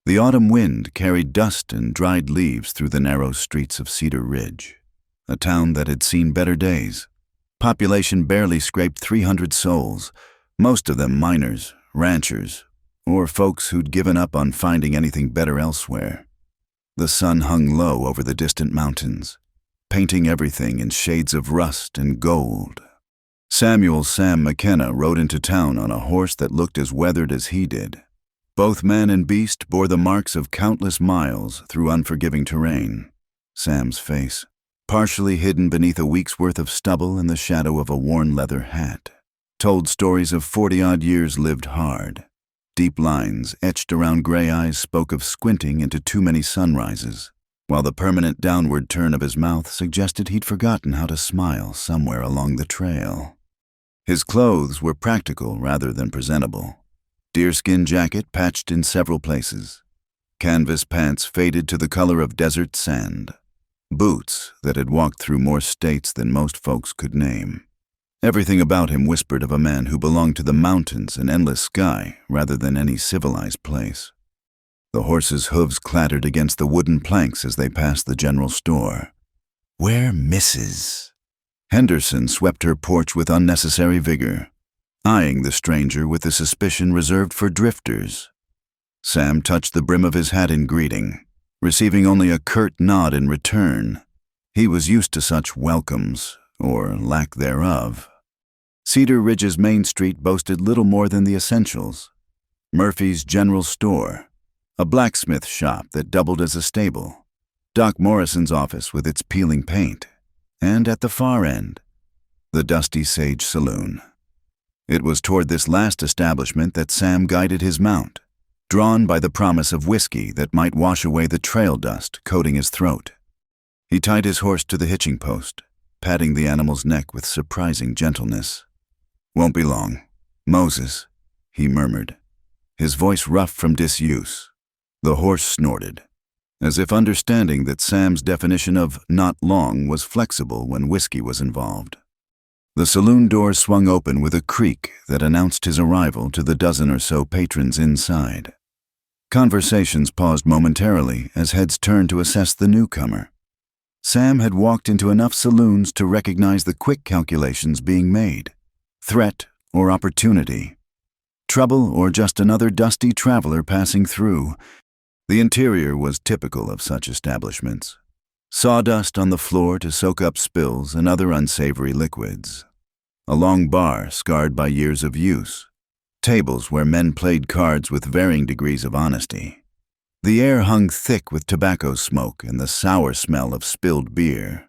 The autumn wind carried dust and dried leaves through the narrow streets of Cedar Ridge, a town that had seen better days. Population barely scraped 300 souls, most of them miners, ranchers, or folks who'd given up on finding anything better elsewhere. The sun hung low over the distant mountains, painting everything in shades of rust and gold. Samuel "Sam" McKenna rode into town on a horse that looked as weathered as he did. Both man and beast bore the marks of countless miles through unforgiving terrain. Sam's face, partially hidden beneath a week's worth of stubble and the shadow of a worn leather hat, told stories of 40-odd years lived hard. Deep lines etched around gray eyes spoke of squinting into too many sunrises, while the permanent downward turn of his mouth suggested he'd forgotten how to smile somewhere along the trail. His clothes were practical rather than presentable. Deerskin jacket patched in several places. Canvas pants faded to the color of desert sand. Boots that had walked through more states than most folks could name. Everything about him whispered of a man who belonged to the mountains and endless sky rather than any civilized place. The horse's hooves clattered against the wooden planks as they passed the general store. "Where Mrs.?" Henderson swept her porch with unnecessary vigor, eyeing the stranger with the suspicion reserved for drifters. Sam touched the brim of his hat in greeting, receiving only a curt nod in return. He was used to such welcomes, or lack thereof. Cedar Ridge's main street boasted little more than the essentials. Murphy's General Store, a blacksmith shop that doubled as a stable, Doc Morrison's office with its peeling paint, and at the far end, the Dusty Sage Saloon. It was toward this last establishment that Sam guided his mount, drawn by the promise of whiskey that might wash away the trail dust coating his throat. He tied his horse to the hitching post, patting the animal's neck with surprising gentleness. "Won't be long. Moses," he murmured, his voice rough from disuse. The horse snorted, as if understanding that Sam's definition of "not long" was flexible when whiskey was involved. The saloon door swung open with a creak that announced his arrival to the dozen or so patrons inside. Conversations paused momentarily as heads turned to assess the newcomer. Sam had walked into enough saloons to recognize the quick calculations being made. Threat or opportunity. Trouble or just another dusty traveler passing through. The interior was typical of such establishments. Sawdust on the floor to soak up spills and other unsavory liquids. A long bar scarred by years of use. Tables where men played cards with varying degrees of honesty. The air hung thick with tobacco smoke and the sour smell of spilled beer.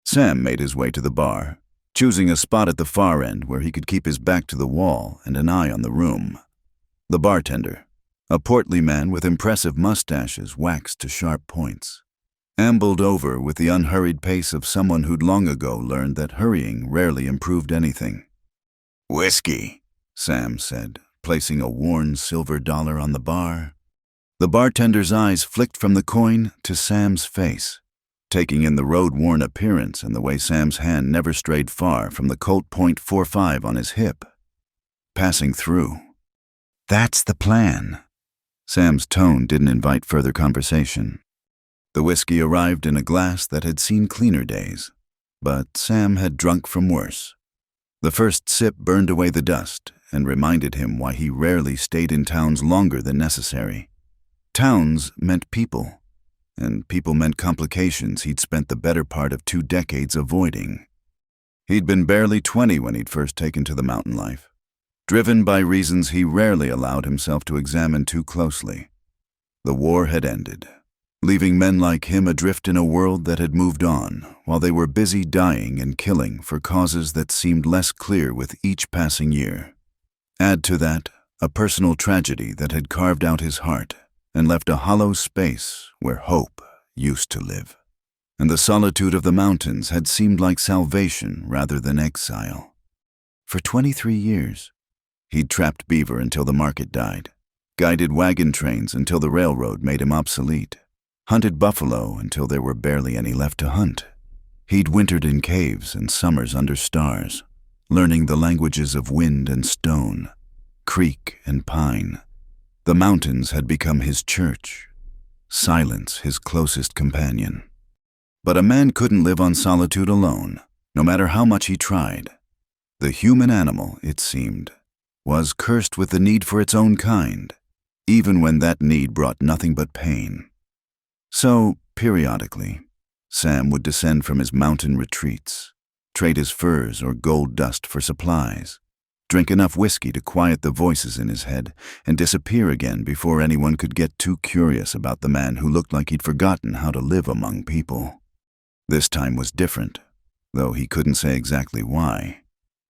Sam made his way to the bar, choosing a spot at the far end where he could keep his back to the wall and an eye on the room. The bartender, a portly man with impressive mustaches waxed to sharp points, ambled over with the unhurried pace of someone who'd long ago learned that hurrying rarely improved anything. "Whiskey," Sam said, placing a worn silver dollar on the bar. The bartender's eyes flicked from the coin to Sam's face, taking in the road-worn appearance and the way Sam's hand never strayed far from the Colt .45 on his hip. Passing through. "That's the plan." Sam's tone didn't invite further conversation. The whiskey arrived in a glass that had seen cleaner days, but Sam had drunk from worse. The first sip burned away the dust and reminded him why he rarely stayed in towns longer than necessary. Towns meant people, and people meant complications he'd spent the better part of 2 decades avoiding. He'd been barely 20 when he'd first taken to the mountain life, driven by reasons he rarely allowed himself to examine too closely. The war had ended, leaving men like him adrift in a world that had moved on, while they were busy dying and killing for causes that seemed less clear with each passing year. Add to that a personal tragedy that had carved out his heart and left a hollow space where hope used to live. And the solitude of the mountains had seemed like salvation rather than exile. For 23 years, he'd trapped beaver until the market died, guided wagon trains until the railroad made him obsolete, hunted buffalo until there were barely any left to hunt. He'd wintered in caves and summers under stars, learning the languages of wind and stone, creek and pine, The mountains had become his church, silence his closest companion. But a man couldn't live on solitude alone, no matter how much he tried. The human animal, it seemed, was cursed with the need for its own kind, even when that need brought nothing but pain. So, periodically, Sam would descend from his mountain retreats, trade his furs or gold dust for supplies, drink enough whiskey to quiet the voices in his head, and disappear again before anyone could get too curious about the man who looked like he'd forgotten how to live among people. This time was different, though he couldn't say exactly why.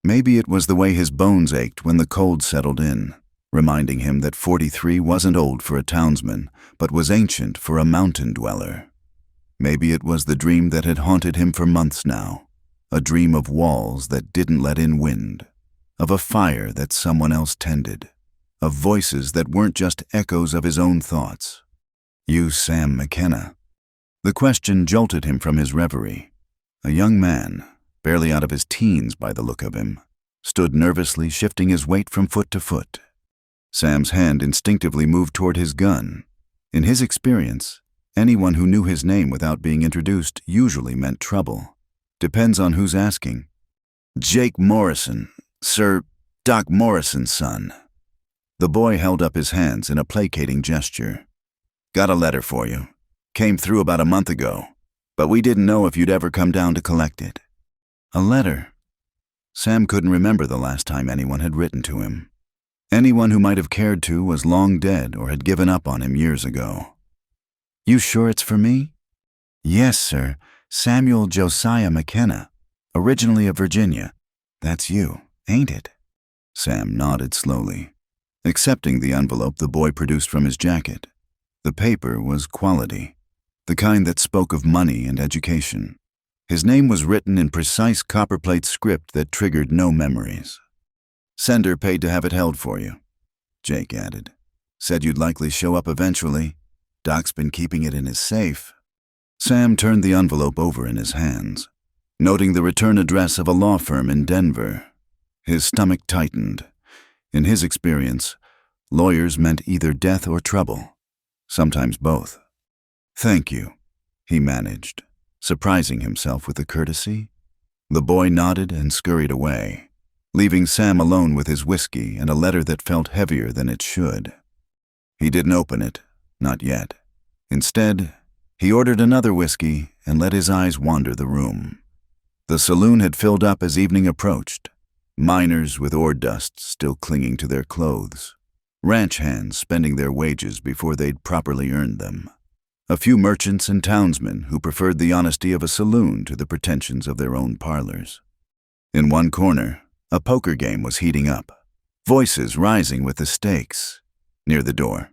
Maybe it was the way his bones ached when the cold settled in, reminding him that 43 wasn't old for a townsman, but was ancient for a mountain dweller. Maybe it was the dream that had haunted him for months now, a dream of walls that didn't let in wind, of a fire that someone else tended, of voices that weren't just echoes of his own thoughts. You Sam McKenna? The question jolted him from his reverie. A young man, barely out of his teens by the look of him, stood nervously shifting his weight from foot to foot. Sam's hand instinctively moved toward his gun. In his experience, anyone who knew his name without being introduced usually meant trouble. Depends on who's asking. Jake Morrison, Sir Doc Morrison's son. The boy held up his hands in a placating gesture. Got a letter for you. Came through about a month ago, but we didn't know if you'd ever come down to collect it. A letter? Sam couldn't remember the last time anyone had written to him. Anyone who might have cared to was long dead or had given up on him years ago. You sure it's for me? Yes, sir. Samuel Josiah McKenna, originally of Virginia. That's you, ain't it? Sam nodded slowly, accepting the envelope the boy produced from his jacket. The paper was quality, the kind that spoke of money and education. His name was written in precise copperplate script that triggered no memories. Sender paid to have it held for you, Jake added. Said you'd likely show up eventually. Doc's been keeping it in his safe. Sam turned the envelope over in his hands, noting the return address of a law firm in Denver. His stomach tightened. In his experience, lawyers meant either death or trouble, sometimes both. Thank you, he managed, surprising himself with the courtesy. The boy nodded and scurried away, leaving Sam alone with his whiskey and a letter that felt heavier than it should. He didn't open it, not yet. Instead, he ordered another whiskey and let his eyes wander the room. The saloon had filled up as evening approached, miners with ore dust still clinging to their clothes, ranch hands spending their wages before they'd properly earned them, a few merchants and townsmen who preferred the honesty of a saloon to the pretensions of their own parlors. In one corner, a poker game was heating up, voices rising with the stakes. Near the door,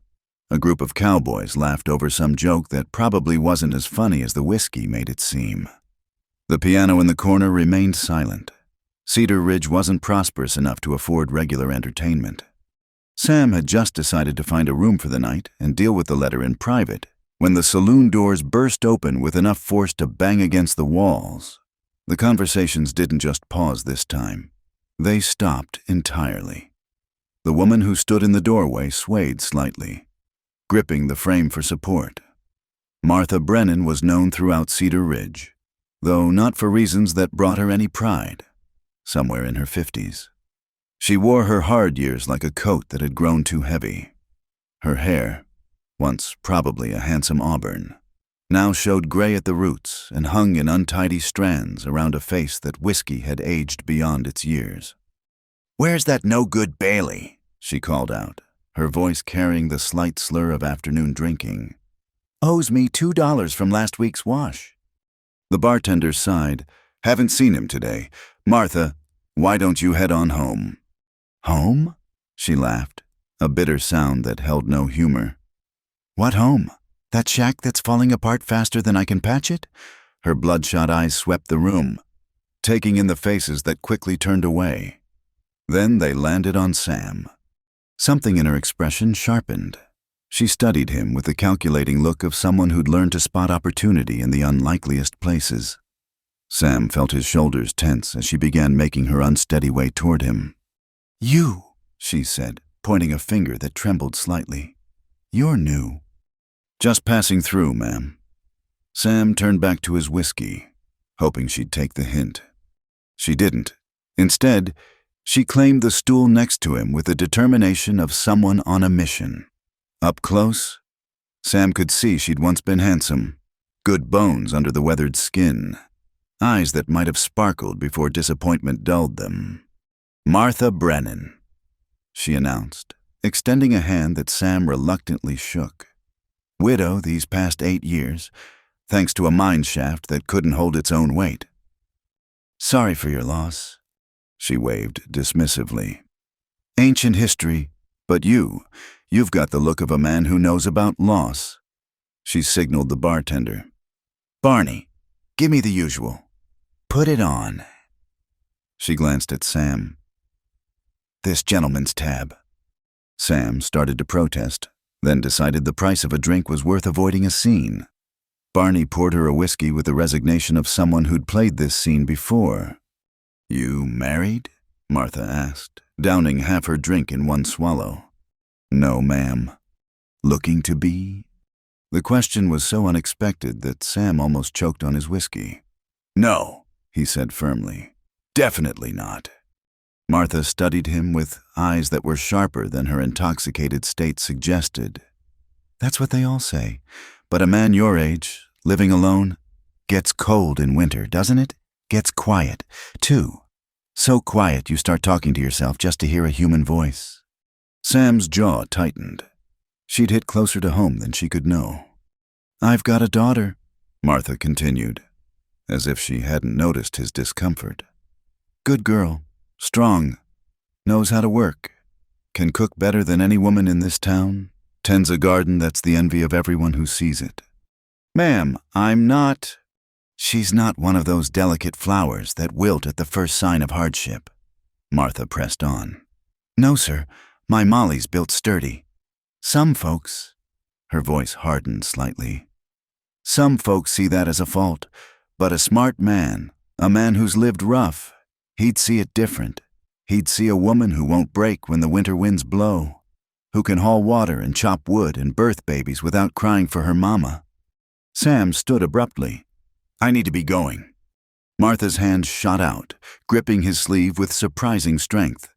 a group of cowboys laughed over some joke that probably wasn't as funny as the whiskey made it seem. The piano in the corner remained silent. Cedar Ridge wasn't prosperous enough to afford regular entertainment. Sam had just decided to find a room for the night and deal with the letter in private when the saloon doors burst open with enough force to bang against the walls. The conversations didn't just pause this time. They stopped entirely. The woman who stood in the doorway swayed slightly, gripping the frame for support. Martha Brennan was known throughout Cedar Ridge, though not for reasons that brought her any pride. Somewhere in her 50s. She wore her hard years like a coat that had grown too heavy. Her hair, once probably a handsome auburn, now showed gray at the roots and hung in untidy strands around a face that whiskey had aged beyond its years. "Where's that no-good Bailey?" she called out, her voice carrying the slight slur of afternoon drinking. "Owes me $2 from last week's wash." The bartender sighed. "Haven't seen him today. Martha, why don't you head on home?" "Home?" she laughed, a bitter sound that held no humor. "What home? That shack that's falling apart faster than I can patch it?" Her bloodshot eyes swept the room, taking in the faces that quickly turned away. Then they landed on Sam. Something in her expression sharpened. She studied him with the calculating look of someone who'd learned to spot opportunity in the unlikeliest places. Sam felt his shoulders tense as she began making her unsteady way toward him. "You," she said, pointing a finger that trembled slightly. "You're new." "Just passing through, ma'am." Sam turned back to his whiskey, hoping she'd take the hint. She didn't. Instead, she claimed the stool next to him with the determination of someone on a mission. Up close, Sam could see she'd once been handsome. Good bones under the weathered skin. Eyes that might have sparkled before disappointment dulled them. "Martha Brennan," she announced, extending a hand that Sam reluctantly shook. Widow these past 8 years, thanks to a mine shaft that couldn't hold its own weight. "Sorry for your loss," she waved dismissively. "Ancient history, but you've got the look of a man who knows about loss." She signaled the bartender. "Barney, give me the usual. Put it on." She glanced at Sam. "This gentleman's tab." Sam started to protest, then decided the price of a drink was worth avoiding a scene. Barney poured her a whiskey with the resignation of someone who'd played this scene before. "You married?" Martha asked, downing half her drink in one swallow. "No, ma'am." "Looking to be?" The question was so unexpected that Sam almost choked on his whiskey. "No," he said firmly. "Definitely not." Martha studied him with eyes that were sharper than her intoxicated state suggested. "That's what they all say. But a man your age, living alone, gets cold in winter, doesn't it? Gets quiet, too. So quiet you start talking to yourself just to hear a human voice." Sam's jaw tightened. She'd hit closer to home than she could know. "I've got a daughter," Martha continued, as if she hadn't noticed his discomfort. "Good girl, strong, knows how to work, can cook better than any woman in this town, tends a garden that's the envy of everyone who sees it." "Ma'am, I'm not—" "She's not one of those delicate flowers that wilt at the first sign of hardship," Martha pressed on. "No, sir, my Molly's built sturdy. Some folks—" her voice hardened slightly. "Some folks see that as a fault, but a smart man, a man who's lived rough, he'd see it different. He'd see a woman who won't break when the winter winds blow, who can haul water and chop wood and birth babies without crying for her mama." Sam stood abruptly. "I need to be going." Martha's hand shot out, gripping his sleeve with surprising strength.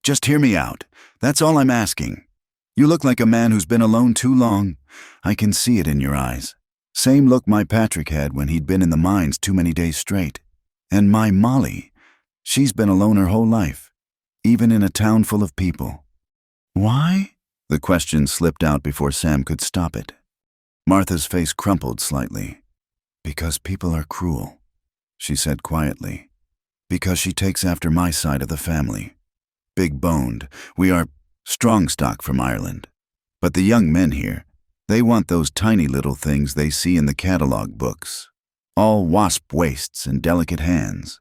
"Just hear me out. That's all I'm asking. You look like a man who's been alone too long. I can see it in your eyes. Same look my Patrick had when he'd been in the mines too many days straight. And my Molly, she's been alone her whole life, even in a town full of people." "Why?" The question slipped out before Sam could stop it. Martha's face crumpled slightly. "Because people are cruel," she said quietly. "Because she takes after my side of the family. Big-boned, we are strong stock from Ireland. But the young men here, they want those tiny little things they see in the catalog books. All wasp waists and delicate hands.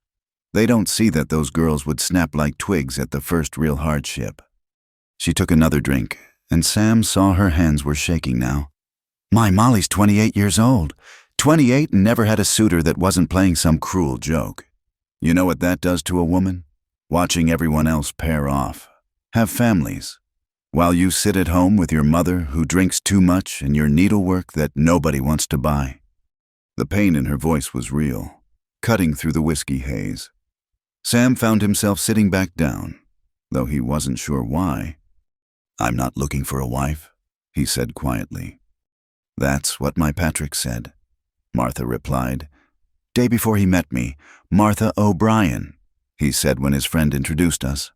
They don't see that those girls would snap like twigs at the first real hardship." She took another drink, and Sam saw her hands were shaking now. "My Molly's 28 years old. 28 and never had a suitor that wasn't playing some cruel joke. You know what that does to a woman? Watching everyone else pair off, have families, while you sit at home with your mother who drinks too much and your needlework that nobody wants to buy." The pain in her voice was real, cutting through the whiskey haze. Sam found himself sitting back down, though he wasn't sure why. "I'm not looking for a wife," he said quietly. "That's what my Patrick said," Martha replied. "Day before he met me, Martha O'Brien," he said when his friend introduced us.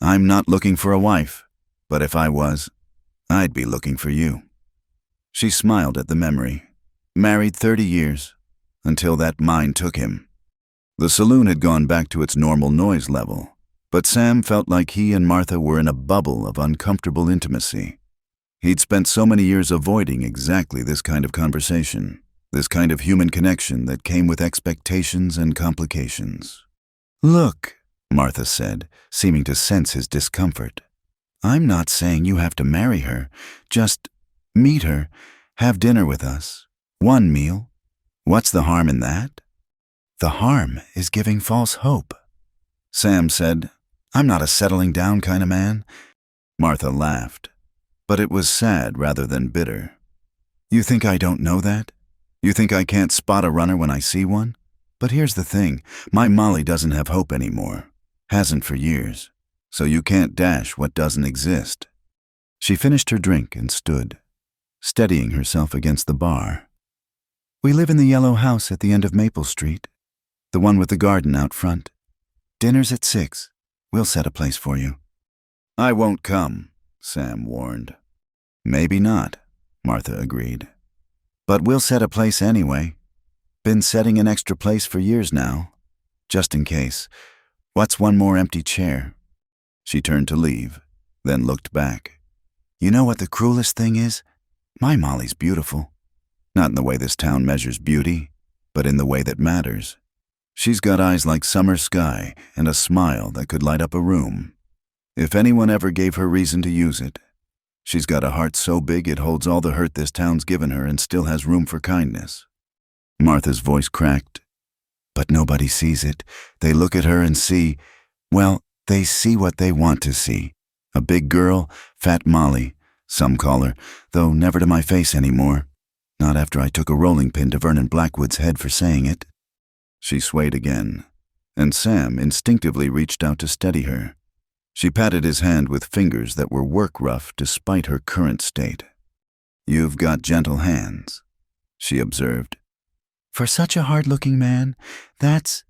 "I'm not looking for a wife, but if I was, I'd be looking for you." She smiled at the memory. Married 30 years, until that mine took him. The saloon had gone back to its normal noise level, but Sam felt like he and Martha were in a bubble of uncomfortable intimacy. He'd spent so many years avoiding exactly this kind of conversation, this kind of human connection that came with expectations and complications. "Look," Martha said, seeming to sense his discomfort. "I'm not saying you have to marry her. Just meet her, have dinner with us. One meal. What's the harm in that?" "The harm is giving false hope." Sam said, "I'm not a settling down kind of man. Martha laughed, but it was sad rather than bitter. You think I don't know that? You think I can't spot a runner when I see one? But here's the thing, my Molly doesn't have hope anymore. Hasn't for years. So you can't dash what doesn't exist. She finished her drink and stood, steadying herself against the bar. We live in the yellow house at the end of Maple Street, the one with the garden out front. Dinner's at 6. We'll set a place for you. I won't come, Sam warned. Maybe not, Martha agreed. But we'll set a place anyway. Been setting an extra place for years now. Just in case. What's one more empty chair? She turned to leave, then looked back. You know what the cruelest thing is? My Molly's beautiful. Not in the way this town measures beauty, but in the way that matters. She's got eyes like summer sky and a smile that could light up a room. If anyone ever gave her reason to use it. She's got a heart so big it holds all the hurt this town's given her and still has room for kindness. Martha's voice cracked. But nobody sees it. They look at her and see, well, they see what they want to see. A big girl, Fat Molly, some call her, though never to my face anymore. Not after I took a rolling pin to Vernon Blackwood's head for saying it. She swayed again, and Sam instinctively reached out to steady her. She patted his hand with fingers that were work-rough despite her current state. You've got gentle hands, she observed. For such a hard-looking man, that's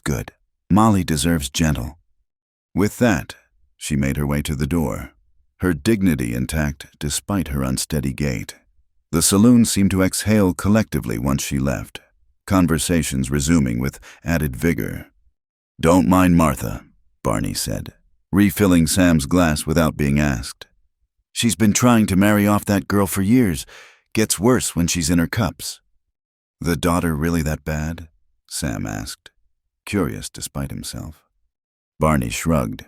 good. Molly deserves gentle. With that, she made her way to the door, her dignity intact despite her unsteady gait. The saloon seemed to exhale collectively once she left, conversations resuming with added vigor. Don't mind Martha, Barney said, refilling Sam's glass without being asked. She's been trying to marry off that girl for years. Gets worse when she's in her cups. The daughter really that bad? Sam asked, curious despite himself. Barney shrugged.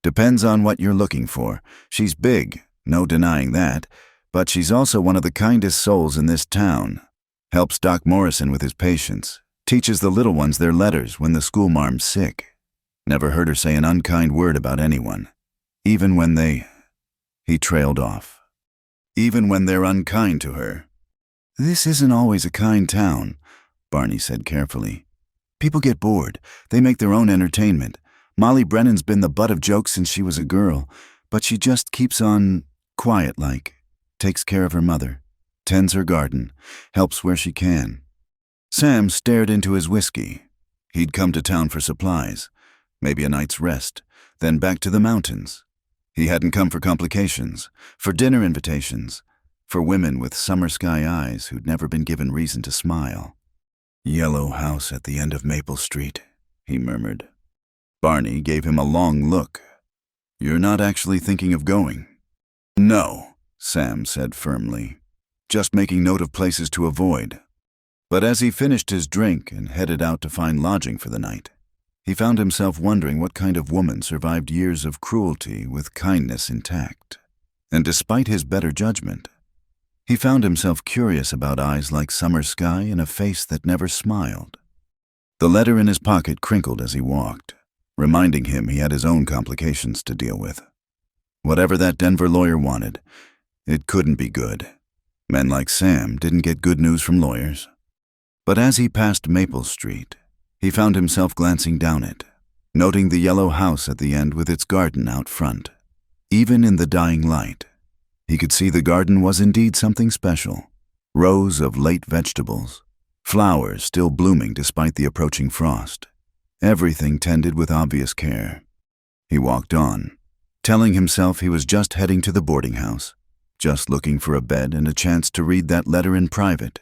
Depends on what you're looking for. She's big, no denying that, but she's also one of the kindest souls in this town. Helps Doc Morrison with his patients. Teaches the little ones their letters when the schoolmarm's sick. Never heard her say an unkind word about anyone. Even when He trailed off. Even when they're unkind to her. This isn't always a kind town, Barney said carefully. People get bored. They make their own entertainment. Molly Brennan's been the butt of jokes since she was a girl, but she just keeps on quiet-like. Takes care of her mother. Tends her garden. Helps where she can. Sam stared into his whiskey. He'd come to town for supplies. Maybe a night's rest, then back to the mountains. He hadn't come for complications, for dinner invitations, for women with summer sky eyes who'd never been given reason to smile. Yellow house at the end of Maple Street, he murmured. Barney gave him a long look. You're not actually thinking of going? No, Sam said firmly, just making note of places to avoid. But as he finished his drink and headed out to find lodging for the night, he found himself wondering what kind of woman survived years of cruelty with kindness intact. And despite his better judgment, he found himself curious about eyes like summer sky and a face that never smiled. The letter in his pocket crinkled as he walked, reminding him he had his own complications to deal with. Whatever that Denver lawyer wanted, it couldn't be good. Men like Sam didn't get good news from lawyers. But as he passed Maple Street, he found himself glancing down it, noting the yellow house at the end with its garden out front. Even in the dying light, he could see the garden was indeed something special. Rows of late vegetables, flowers still blooming despite the approaching frost. Everything tended with obvious care. He walked on, telling himself he was just heading to the boarding house, just looking for a bed and a chance to read that letter in private.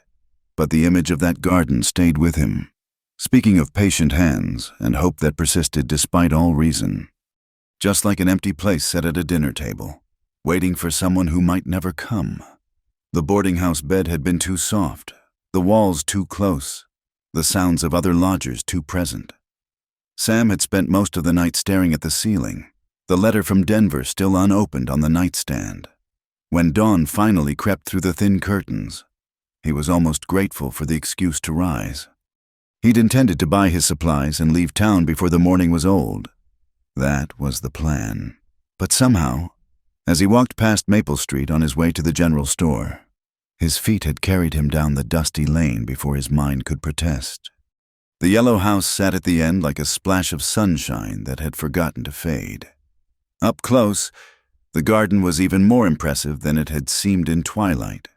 But the image of that garden stayed with him. Speaking of patient hands and hope that persisted despite all reason. Just like an empty place set at a dinner table, waiting for someone who might never come. The boarding house bed had been too soft, the walls too close, the sounds of other lodgers too present. Sam had spent most of the night staring at the ceiling, the letter from Denver still unopened on the nightstand. When dawn finally crept through the thin curtains, he was almost grateful for the excuse to rise. He'd intended to buy his supplies and leave town before the morning was old. That was the plan. But somehow, As he walked past Maple Street on his way to the general store, his feet had carried him down the dusty lane before his mind could protest. The yellow house sat at the end like a splash of sunshine that had forgotten to fade. Up close, the garden was even more impressive than it had seemed in twilight.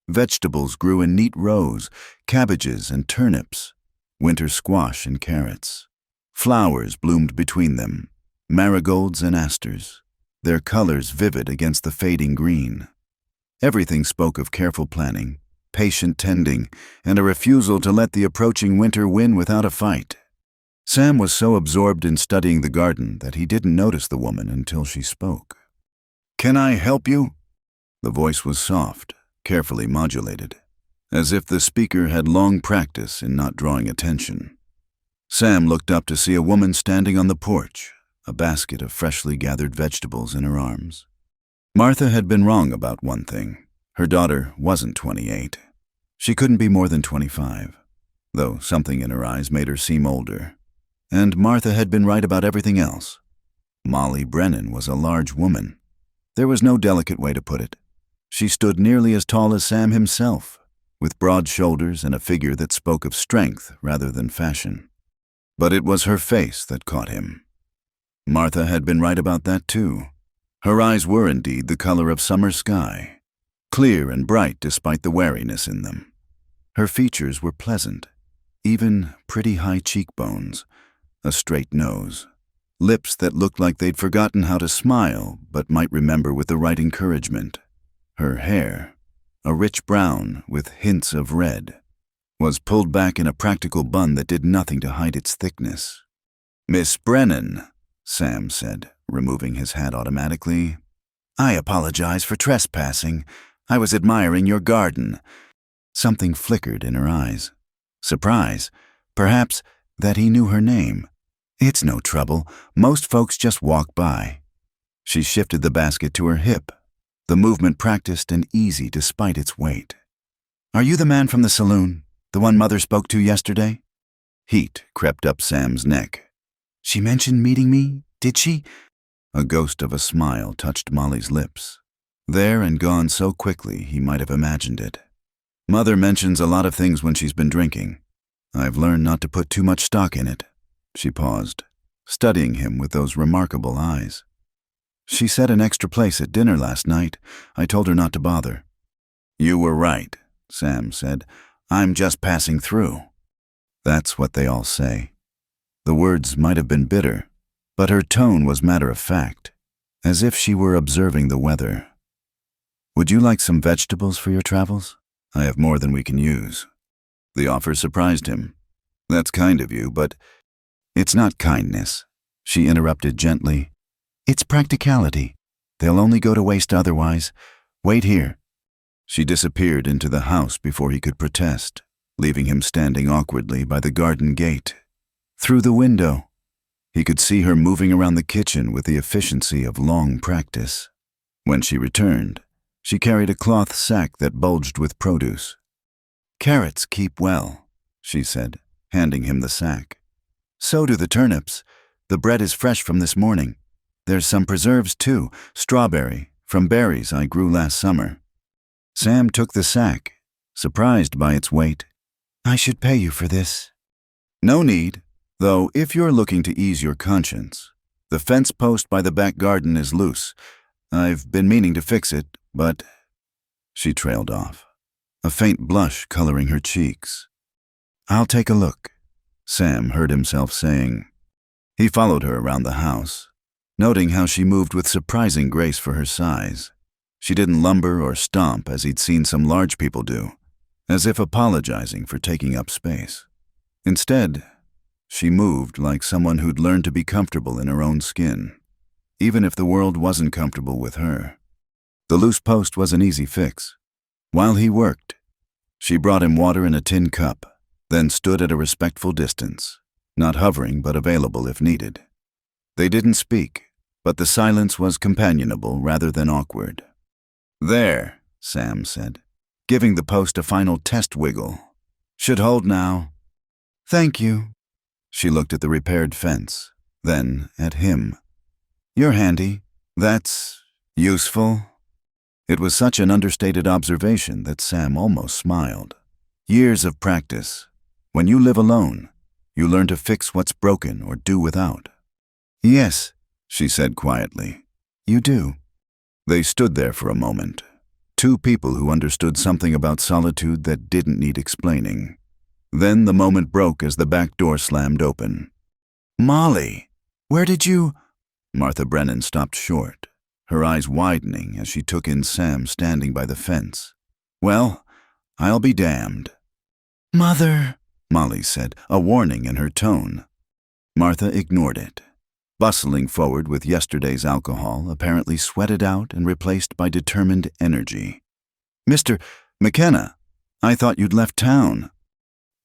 Vegetables grew in neat rows, cabbages and turnips, winter squash and carrots. Flowers bloomed between them, marigolds and asters, their colors vivid against the fading green. Everything spoke of careful planning, patient tending, and a refusal to let the approaching winter win without a fight. Sam was so absorbed in studying the garden that he didn't notice the woman until she spoke. "Can I help you?" The voice was soft, carefully modulated, as if the speaker had long practice in not drawing attention. Sam looked up to see a woman standing on the porch, a basket of freshly gathered vegetables in her arms. Martha had been wrong about one thing. Her daughter wasn't 28. She couldn't be more than 25, though something in her eyes made her seem older. And Martha had been right about everything else. Molly Brennan was a large woman. There was no delicate way to put it. She stood nearly as tall as Sam himself, with broad shoulders and a figure that spoke of strength rather than fashion. But it was her face that caught him. Martha had been right about that too. Her eyes were indeed the color of summer sky, clear and bright despite the wariness in them. Her features were pleasant, even pretty high cheekbones, a straight nose, lips that looked like they'd forgotten how to smile but might remember with the right encouragement. Her hair, a rich brown with hints of red, was pulled back in a practical bun that did nothing to hide its thickness. "Miss Brennan," Sam said, removing his hat automatically. "I apologize for trespassing. I was admiring your garden." Something flickered in her eyes. Surprise, perhaps, that he knew her name. "It's no trouble. Most folks just walk by." She shifted the basket to her hip, the movement practiced and easy despite its weight. "Are you the man from the saloon, the one Mother spoke to yesterday?" Heat crept up Sam's neck. "She mentioned meeting me, did she?" A ghost of a smile touched Molly's lips. There and gone so quickly he might have imagined it. "Mother mentions a lot of things when she's been drinking. I've learned not to put too much stock in it." She paused, studying him with those remarkable eyes. "She set an extra place at dinner last night. I told her not to bother." "You were right," Sam said. "I'm just passing through." That's what they all say. The words might have been bitter, but her tone was matter-of-fact, as if she were observing the weather. "Would you like some vegetables for your travels? I have more than we can use." The offer surprised him. "That's kind of you, but—" "It's not kindness," she interrupted gently. "It's practicality. They'll only go to waste otherwise. Wait here." She disappeared into the house before he could protest, leaving him standing awkwardly by the garden gate. Through the window, he could see her moving around the kitchen with the efficiency of long practice. When she returned, she carried a cloth sack that bulged with produce. "Carrots keep well," she said, handing him the sack. "So do the turnips. The bread is fresh from this morning. There's some preserves, too, strawberry, from berries I grew last summer." Sam took the sack, surprised by its weight. "I should pay you for this." "No need, though if you're looking to ease your conscience. The fence post by the back garden is loose. I've been meaning to fix it, but—" She trailed off, a faint blush coloring her cheeks. "I'll take a look," Sam heard himself saying. He followed her around the house, noting how she moved with surprising grace for her size. She didn't lumber or stomp as he'd seen some large people do, as if apologizing for taking up space. Instead, she moved like someone who'd learned to be comfortable in her own skin, even if the world wasn't comfortable with her. The loose post was an easy fix. While he worked, she brought him water in a tin cup, then stood at a respectful distance, not hovering but available if needed. They didn't speak, but the silence was companionable rather than awkward. "There," Sam said, giving the post a final test wiggle. "Should hold now." "Thank you." She looked at the repaired fence, then at him. "You're handy. That's Useful? It was such an understated observation that Sam almost smiled. Years of practice. When you live alone, you learn to fix what's broken or do without. Yes, she said quietly. You do. They stood there for a moment. Two people who understood something about solitude that didn't need explaining. Then the moment broke as the back door slammed open. Molly, where did you... Martha Brennan stopped short, her eyes widening as she took in Sam standing by the fence. Well, I'll be damned. Mother, Molly said, a warning in her tone. Martha ignored it, bustling forward with yesterday's alcohol apparently sweated out and replaced by determined energy. Mr. McKenna, I thought you'd left town.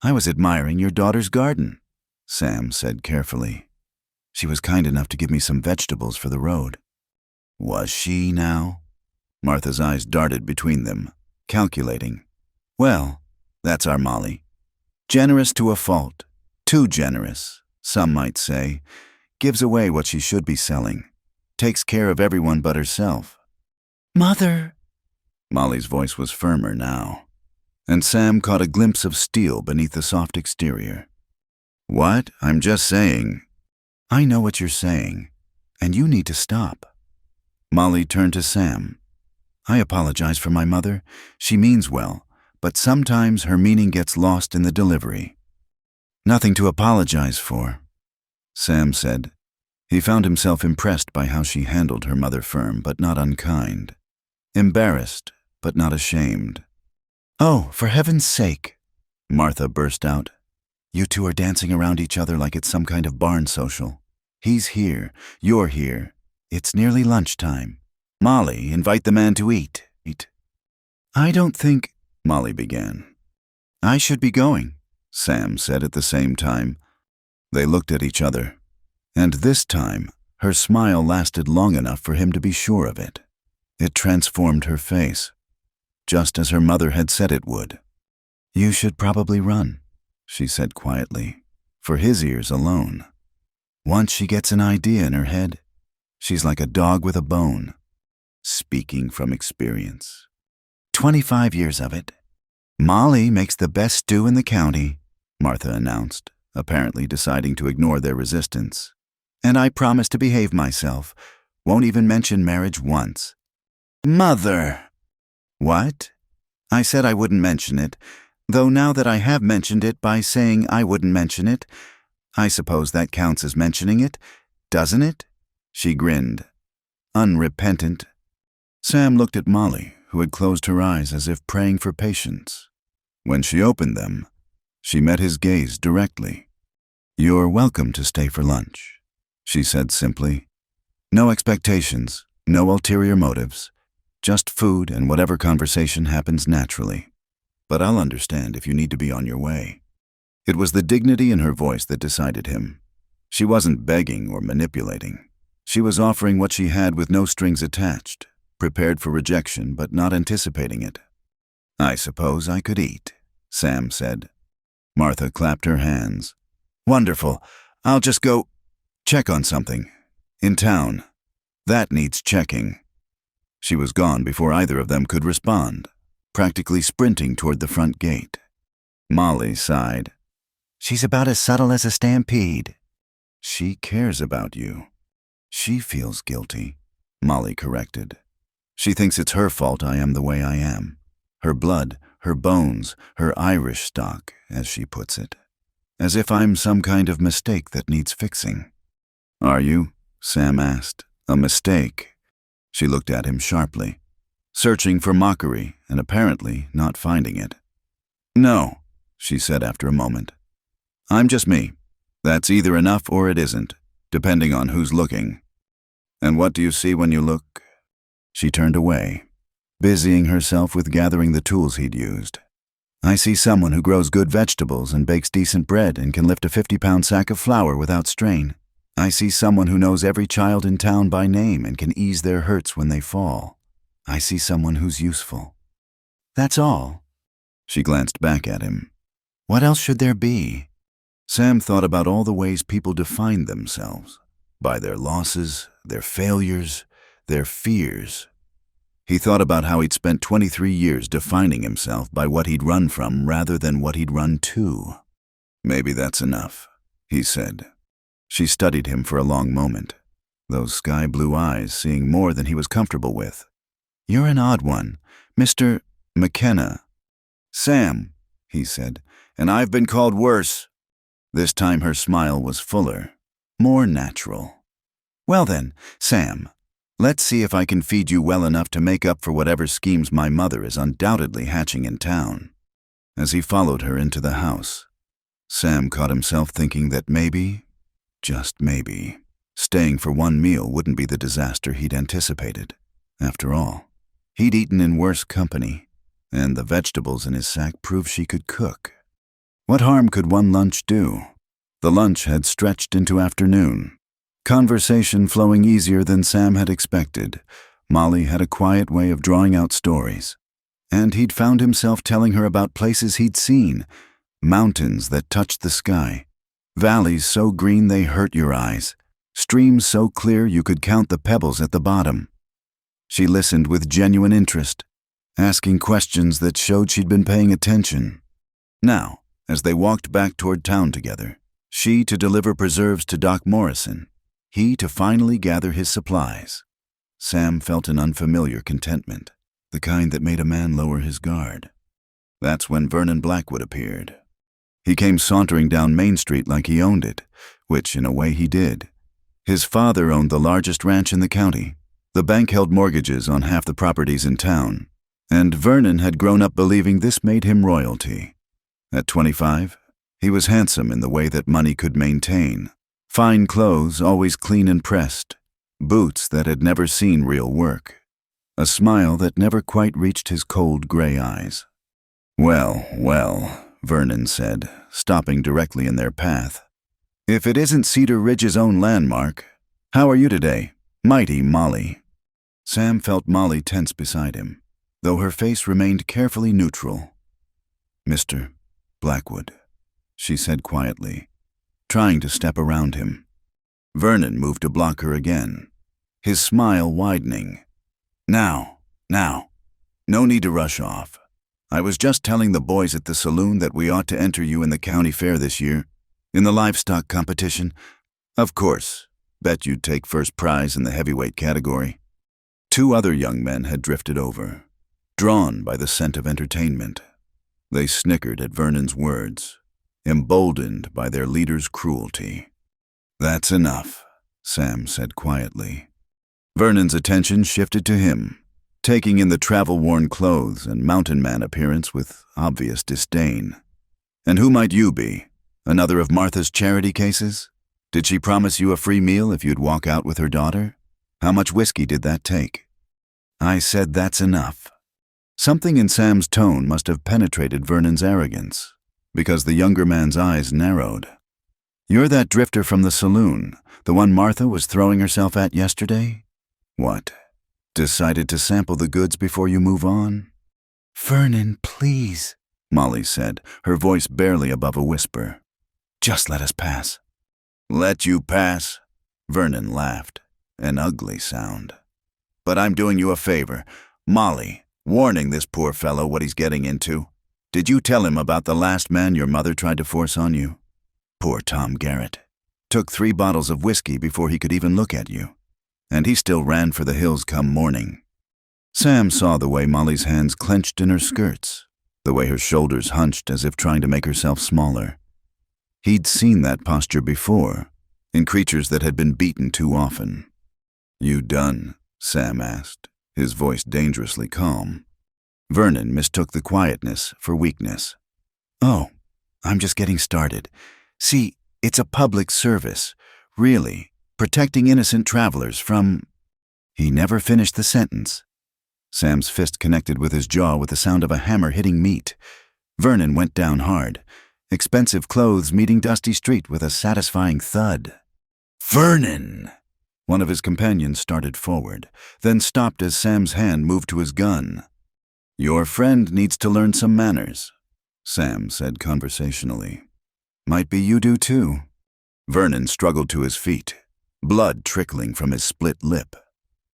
I was admiring your daughter's garden, Sam said carefully. She was kind enough to give me some vegetables for the road. Was she now? Martha's eyes darted between them, calculating. Well, that's our Molly. Generous to a fault. Too generous, some might say. Gives away what she should be selling. Takes care of everyone but herself. Mother. Molly's voice was firmer now, and Sam caught a glimpse of steel beneath the soft exterior. What? I'm just saying. I know what you're saying, and you need to stop. Molly turned to Sam. I apologize for my mother. She means well, but sometimes her meaning gets lost in the delivery. Nothing to apologize for, Sam said. He found himself impressed by how she handled her mother firm but not unkind. Embarrassed but not ashamed. Oh, for heaven's sake, Martha burst out. You two are dancing around each other like it's some kind of barn social. He's here, you're here. It's nearly lunchtime. Molly, invite the man to eat. I don't think, Molly began. I should be going, Sam said at the same time. They looked at each other, and this time her smile lasted long enough for him to be sure of it. It transformed her face, just as her mother had said it would. You should probably run, she said quietly, for his ears alone. Once she gets an idea in her head, she's like a dog with a bone. Speaking from experience. 25 years of it. Molly makes the best stew in the county, Martha announced, apparently deciding to ignore their resistance. And I promise to behave myself. Won't even mention marriage once. Mother! What? I said I wouldn't mention it, though now that I have mentioned it by saying I wouldn't mention it, I suppose that counts as mentioning it, doesn't it? She grinned. Unrepentant. Sam looked at Molly, who had closed her eyes as if praying for patience. When she opened them, she met his gaze directly. You're welcome to stay for lunch, she said simply. No expectations, no ulterior motives, just food and whatever conversation happens naturally. But I'll understand if you need to be on your way. It was the dignity in her voice that decided him. She wasn't begging or manipulating. She was offering what she had with no strings attached, prepared for rejection but not anticipating it. I suppose I could eat, Sam said. Martha clapped her hands. Wonderful. I'll just go check on something. In town. That needs checking. She was gone before either of them could respond, practically sprinting toward the front gate. Molly sighed. She's about as subtle as a stampede. She cares about you. She feels guilty, Molly corrected. She thinks it's her fault I am the way I am. Her blood, her bones, her Irish stock, as she puts it. As if I'm some kind of mistake that needs fixing. Are you? Sam asked. A mistake? She looked at him sharply, searching for mockery and apparently not finding it. No, she said after a moment. I'm just me. That's either enough or it isn't, depending on who's looking. And what do you see when you look? She turned away, busying herself with gathering the tools he'd used. I see someone who grows good vegetables and bakes decent bread and can lift a 50-pound sack of flour without strain. I see someone who knows every child in town by name and can ease their hurts when they fall. I see someone who's useful. That's all. She glanced back at him. What else should there be? Sam thought about all the ways people define themselves, by their losses, their failures, their fears. He thought about how he'd spent 23 years defining himself by what he'd run from rather than what he'd run to. "Maybe that's enough," he said. She studied him for a long moment, those sky-blue eyes seeing more than he was comfortable with. "You're an odd one, Mr. McKenna." "Sam," he said, "and I've been called worse." This time her smile was fuller, more natural. "Well then, Sam, let's see if I can feed you well enough to make up for whatever schemes my mother is undoubtedly hatching in town." As he followed her into the house, Sam caught himself thinking that maybe, just maybe, staying for one meal wouldn't be the disaster he'd anticipated. After all, he'd eaten in worse company, and the vegetables in his sack proved she could cook. What harm could one lunch do? The lunch had stretched into afternoon. Conversation flowing easier than Sam had expected. Molly had a quiet way of drawing out stories, and he'd found himself telling her about places he'd seen, mountains that touched the sky, valleys so green they hurt your eyes, streams so clear you could count the pebbles at the bottom. She listened with genuine interest, asking questions that showed she'd been paying attention. Now, as they walked back toward town together, she to deliver preserves to Doc Morrison, he to finally gather his supplies, Sam felt an unfamiliar contentment, the kind that made a man lower his guard. That's when Vernon Blackwood appeared. He came sauntering down Main Street like he owned it, which in a way he did. His father owned the largest ranch in the county. The bank held mortgages on half the properties in town, and Vernon had grown up believing this made him royalty. At 25, he was handsome in the way that money could maintain. Fine clothes, always clean and pressed. Boots that had never seen real work. A smile that never quite reached his cold gray eyes. "Well, well," Vernon said, stopping directly in their path. "If it isn't Cedar Ridge's own landmark, how are you today, mighty Molly?" Sam felt Molly tense beside him, though her face remained carefully neutral. "Mr. Blackwood," she said quietly, trying to step around him. Vernon moved to block her again, his smile widening. Now, no need to rush off. I was just telling the boys at the saloon that we ought to enter you in the county fair this year, in the livestock competition. Of course, bet you'd take first prize in the heavyweight category." 2 other young men had drifted over, drawn by the scent of entertainment. They snickered at Vernon's words, emboldened by their leader's cruelty. "That's enough," Sam said quietly. Vernon's attention shifted to him, taking in the travel-worn clothes and mountain man appearance with obvious disdain. "And who might you be? Another of Martha's charity cases? Did she promise you a free meal if you'd walk out with her daughter? How much whiskey did that take?" "I said that's enough." Something in Sam's tone must have penetrated Vernon's arrogance, because the younger man's eyes narrowed. "You're that drifter from the saloon, the one Martha was throwing herself at yesterday? What, decided to sample the goods before you move on?" "Vernon, please," Molly said, her voice barely above a whisper. "Just let us pass." "Let you pass?" Vernon laughed, an ugly sound. "But I'm doing you a favor. Molly, warning this poor fellow what he's getting into. Did you tell him about the last man your mother tried to force on you? Poor Tom Garrett. Took 3 bottles of whiskey before he could even look at you. And he still ran for the hills come morning." Sam saw the way Molly's hands clenched in her skirts, the way her shoulders hunched as if trying to make herself smaller. He'd seen that posture before, in creatures that had been beaten too often. "You done?" Sam asked, his voice dangerously calm. Vernon mistook the quietness for weakness. "Oh, I'm just getting started. See, it's a public service, really. Protecting innocent travelers from—" He never finished the sentence. Sam's fist connected with his jaw with the sound of a hammer hitting meat. Vernon went down hard, expensive clothes meeting dusty street with a satisfying thud. "Vernon!" One of his companions started forward, then stopped as Sam's hand moved to his gun. "Your friend needs to learn some manners," Sam said conversationally. "Might be you do too." Vernon struggled to his feet, blood trickling from his split lip.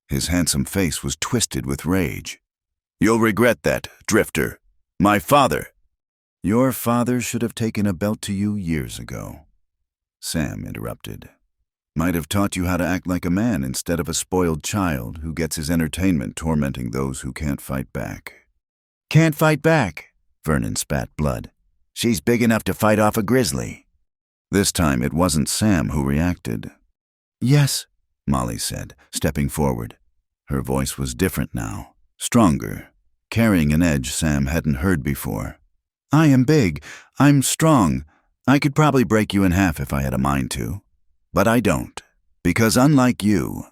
His handsome face was twisted with rage. "You'll regret that, drifter. My father—" "Your father should have taken a belt to you years ago," Sam interrupted. "Might have taught you how to act like a man instead of a spoiled child who gets his entertainment tormenting those who can't fight back." "Can't fight back," Vernon spat blood. "She's big enough to fight off a grizzly." This time it wasn't Sam who reacted. "Yes," Molly said, stepping forward. Her voice was different now, stronger, carrying an edge Sam hadn't heard before. "I am big. I'm strong. I could probably break you in half if I had a mind to. But I don't, because unlike you,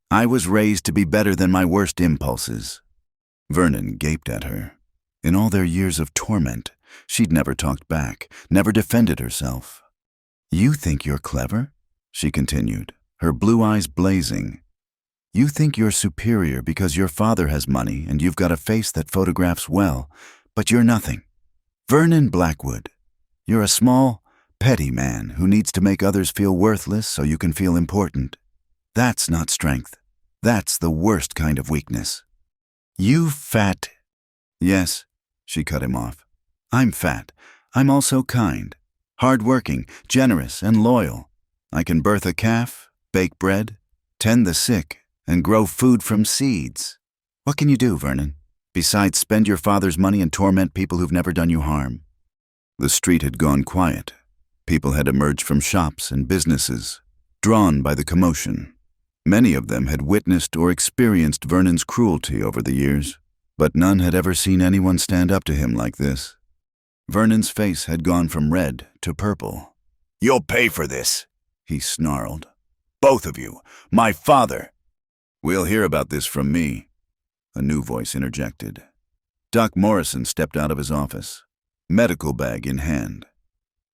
I was raised to be better than my worst impulses." Vernon gaped at her. In all their years of torment, she'd never talked back, never defended herself. "You think you're clever?" she continued, her blue eyes blazing. "You think you're superior because your father has money and you've got a face that photographs well, but you're nothing. Vernon Blackwood, you're a small, petty man who needs to make others feel worthless so you can feel important. That's not strength. That's the worst kind of weakness." "You fat—" "Yes," she cut him off. "I'm fat. I'm also kind, hard-working, generous, and loyal. I can birth a calf, bake bread, tend the sick, and grow food from seeds. What can you do, Vernon, besides spend your father's money and torment people who've never done you harm?" The street had gone quiet. People had emerged from shops and businesses, drawn by the commotion. Many of them had witnessed or experienced Vernon's cruelty over the years, but none had ever seen anyone stand up to him like this. Vernon's face had gone from red to purple. "You'll pay for this," he snarled. "Both of you. My father—" "We'll hear about this from me," a new voice interjected. Doc Morrison stepped out of his office, medical bag in hand.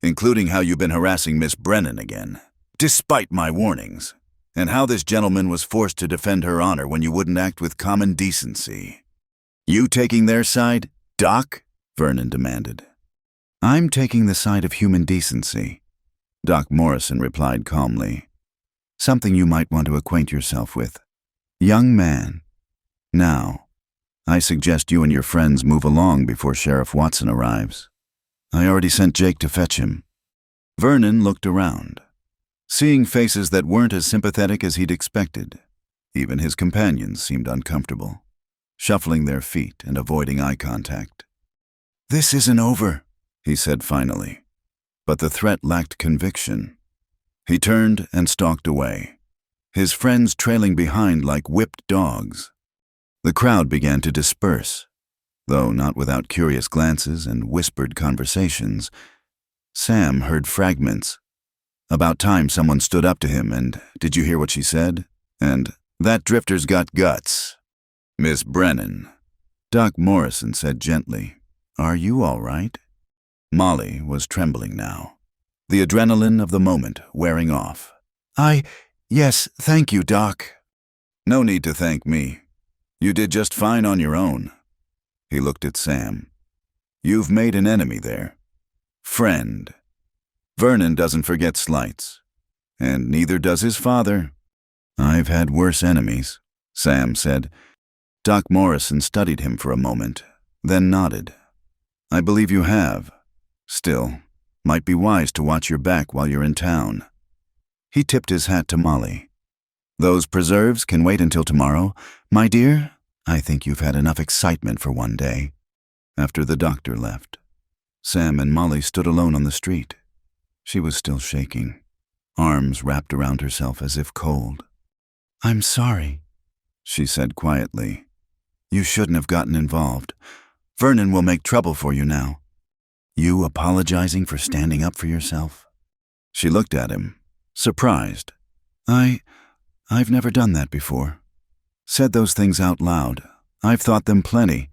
"Including how you've been harassing Miss Brennan again, despite my warnings, and how this gentleman was forced to defend her honor when you wouldn't act with common decency." "You taking their side, Doc?" Vernon demanded. "I'm taking the side of human decency," Doc Morrison replied calmly. "Something you might want to acquaint yourself with. Young man, now, I suggest you and your friends move along before Sheriff Watson arrives. I already sent Jake to fetch him." Vernon looked around, seeing faces that weren't as sympathetic as he'd expected. Even his companions seemed uncomfortable, shuffling their feet and avoiding eye contact. "This isn't over," he said finally, but the threat lacked conviction. He turned and stalked away, his friends trailing behind like whipped dogs. The crowd began to disperse, though not without curious glances and whispered conversations. Sam heard fragments. About time someone stood up to him and, "Did you hear what she said?" And, "That drifter's got guts." "Miss Brennan," Doc Morrison said gently, "are you all right?" Molly was trembling now, the adrenaline of the moment wearing off. Yes, thank you, Doc." "No need to thank me. You did just fine on your own." He looked at Sam. "You've made an enemy there. Friend. Vernon doesn't forget slights, and neither does his father." "I've had worse enemies," Sam said. Doc Morrison studied him for a moment, then nodded. "I believe you have. Still, might be wise to watch your back while you're in town." He tipped his hat to Molly. "Those preserves can wait until tomorrow. My dear, I think you've had enough excitement for one day." After the doctor left, Sam and Molly stood alone on the street. She was still shaking, arms wrapped around herself as if cold. "I'm sorry," she said quietly. "You shouldn't have gotten involved. Vernon will make trouble for you now." "You apologizing for standing up for yourself?" She looked at him, surprised. I've never done that before. Said those things out loud. I've thought them plenty,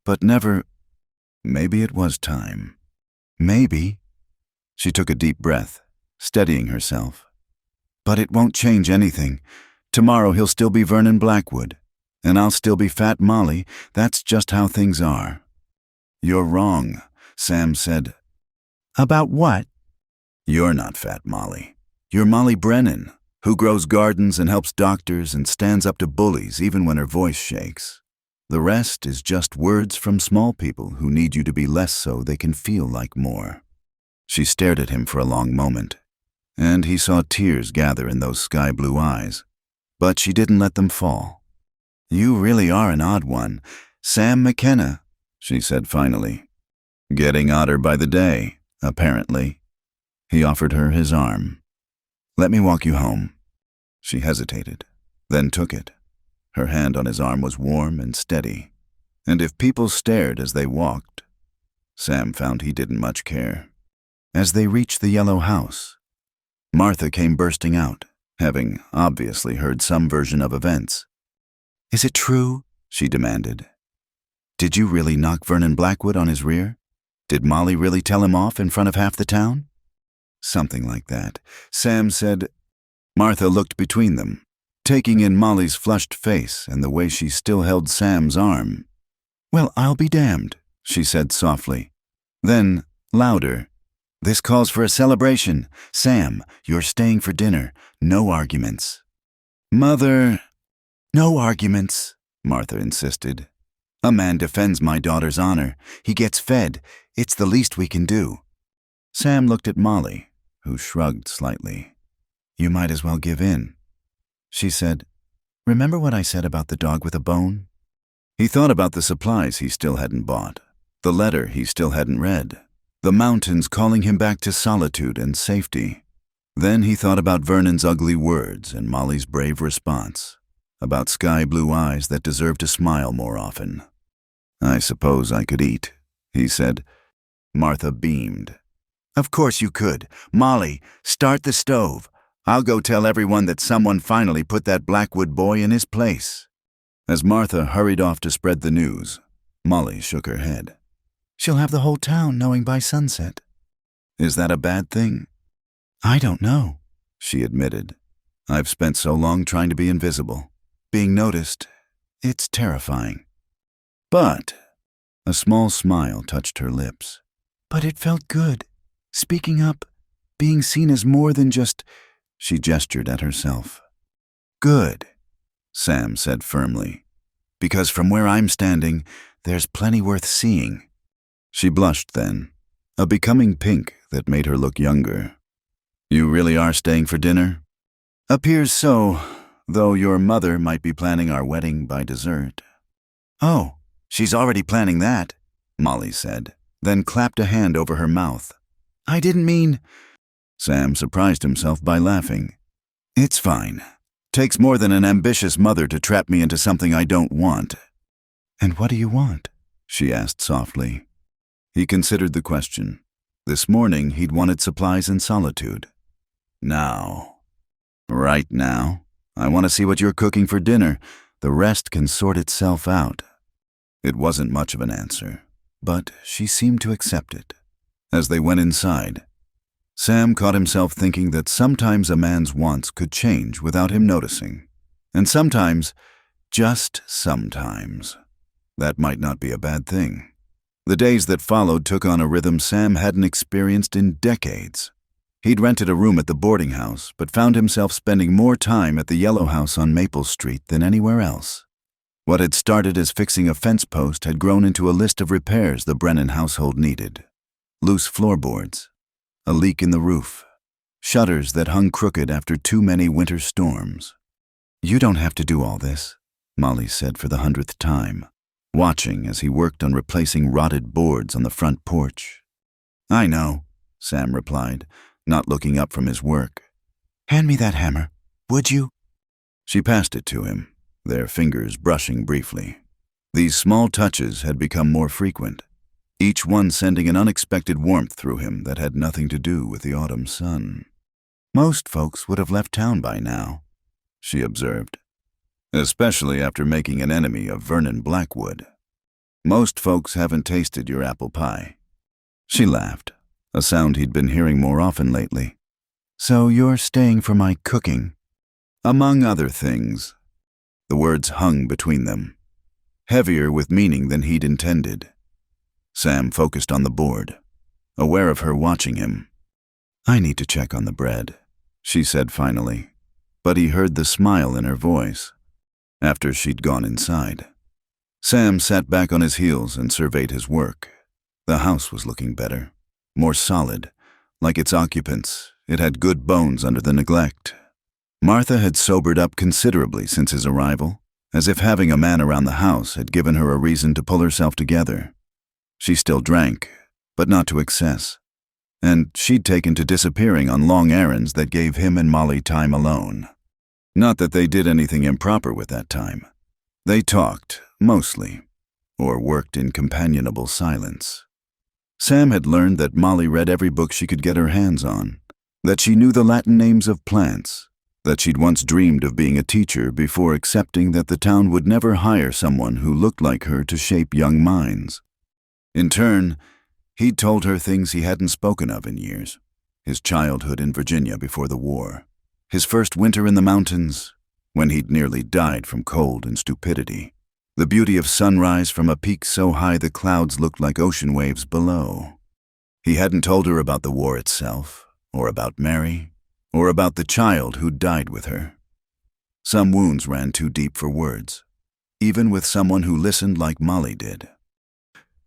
but never—" "Maybe it was time." "Maybe." She took a deep breath, steadying herself. "But it won't change anything. Tomorrow he'll still be Vernon Blackwood, and I'll still be Fat Molly. That's just how things are." "You're wrong," Sam said. "About what?" "You're not Fat Molly. You're Molly Brennan, who grows gardens and helps doctors and stands up to bullies even when her voice shakes. The rest is just words from small people who need you to be less so they can feel like more. She stared at him for a long moment, and he saw tears gather in those sky-blue eyes, but she didn't let them fall. "You really are an odd one. Sam McKenna," she said finally. "Getting odder by the day, apparently." He offered her his arm. "Let me walk you home." She hesitated, then took it. Her hand on his arm was warm and steady, and if people stared as they walked, Sam found he didn't much care. As they reached the yellow house, Martha came bursting out, having obviously heard some version of events. "Is it true?" she demanded. "Did you really knock Vernon Blackwood on his rear? Did Molly really tell him off in front of half the town?" "Something like that," Sam said. Martha looked between them, taking in Molly's flushed face and the way she still held Sam's arm. "Well, I'll be damned," she said softly. Then, louder, "This calls for a celebration. Sam, you're staying for dinner. No arguments." "Mother—" "No arguments," Martha insisted. "A man defends my daughter's honor. He gets fed. It's the least we can do." Sam looked at Molly, who shrugged slightly. "You might as well give in." She said, "Remember what I said about the dog with a bone?" He thought about the supplies he still hadn't bought, the letter he still hadn't read, the mountains calling him back to solitude and safety. Then he thought about Vernon's ugly words and Molly's brave response, about sky-blue eyes that deserved to smile more often. "I suppose I could eat," he said. Martha beamed. "Of course you could. Molly, start the stove. I'll go tell everyone that someone finally put that Blackwood boy in his place." As Martha hurried off to spread the news, Molly shook her head. "She'll have the whole town knowing by sunset." "Is that a bad thing?" "I don't know," she admitted. "I've spent so long trying to be invisible. Being noticed, it's terrifying." "But—" a small smile touched her lips. "But it felt good. Speaking up, being seen as more than just—" She gestured at herself. "Good," Sam said firmly, "because from where I'm standing, there's plenty worth seeing." She blushed then, a becoming pink that made her look younger. "You really are staying for dinner?" "Appears so, though your mother might be planning our wedding by dessert." "Oh, she's already planning that," Molly said, then clapped a hand over her mouth. "I didn't mean—" Sam surprised himself by laughing. "It's fine. Takes more than an ambitious mother to trap me into something I don't want." "And what do you want?" she asked softly. He considered the question. This morning he'd wanted supplies and solitude. Now, right now, I want to see what you're cooking for dinner. The rest can sort itself out. It wasn't much of an answer, but she seemed to accept it. As they went inside, Sam caught himself thinking that sometimes a man's wants could change without him noticing. And sometimes, just sometimes, that might not be a bad thing. The days that followed took on a rhythm Sam hadn't experienced in decades. He'd rented a room at the boarding house, but found himself spending more time at the Yellow House on Maple Street than anywhere else. What had started as fixing a fence post had grown into a list of repairs the Brennan household needed. Loose floorboards, a leak in the roof, shutters that hung crooked after too many winter storms. "You don't have to do all this," Molly said for the 100th time, watching as he worked on replacing rotted boards on the front porch. "I know," Sam replied, not looking up from his work. "Hand me that hammer, would you?" She passed it to him, their fingers brushing briefly. These small touches had become more frequent, each one sending an unexpected warmth through him that had nothing to do with the autumn sun. "Most folks would have left town by now," she observed, "especially after making an enemy of Vernon Blackwood. Most folks haven't tasted your apple pie." She laughed, a sound he'd been hearing more often lately. "So you're staying for my cooking?" "Among other things." The words hung between them, heavier with meaning than he'd intended. Sam focused on the board, aware of her watching him. "I need to check on the bread," she said finally. but he heard the smile in her voice after she'd gone inside. Sam sat back on his heels and surveyed his work. The house was looking better, more solid. Like its occupants, it had good bones under the neglect. Martha had sobered up considerably since his arrival, as if having a man around the house had given her a reason to pull herself together. She still drank, but not to excess, and she'd taken to disappearing on long errands that gave him and Molly time alone. Not that they did anything improper with that time. They talked, mostly, or worked in companionable silence. Sam had learned that Molly read every book she could get her hands on, that she knew the Latin names of plants, that she'd once dreamed of being a teacher before accepting that the town would never hire someone who looked like her to shape young minds. In turn, he'd told her things he hadn't spoken of in years. His childhood in Virginia before the war, his first winter in the mountains, when he'd nearly died from cold and stupidity. The beauty of sunrise from a peak so high the clouds looked like ocean waves below. He hadn't told her about the war itself, or about Mary, or about the child who'd died with her. Some wounds ran too deep for words, even with someone who listened like Molly did.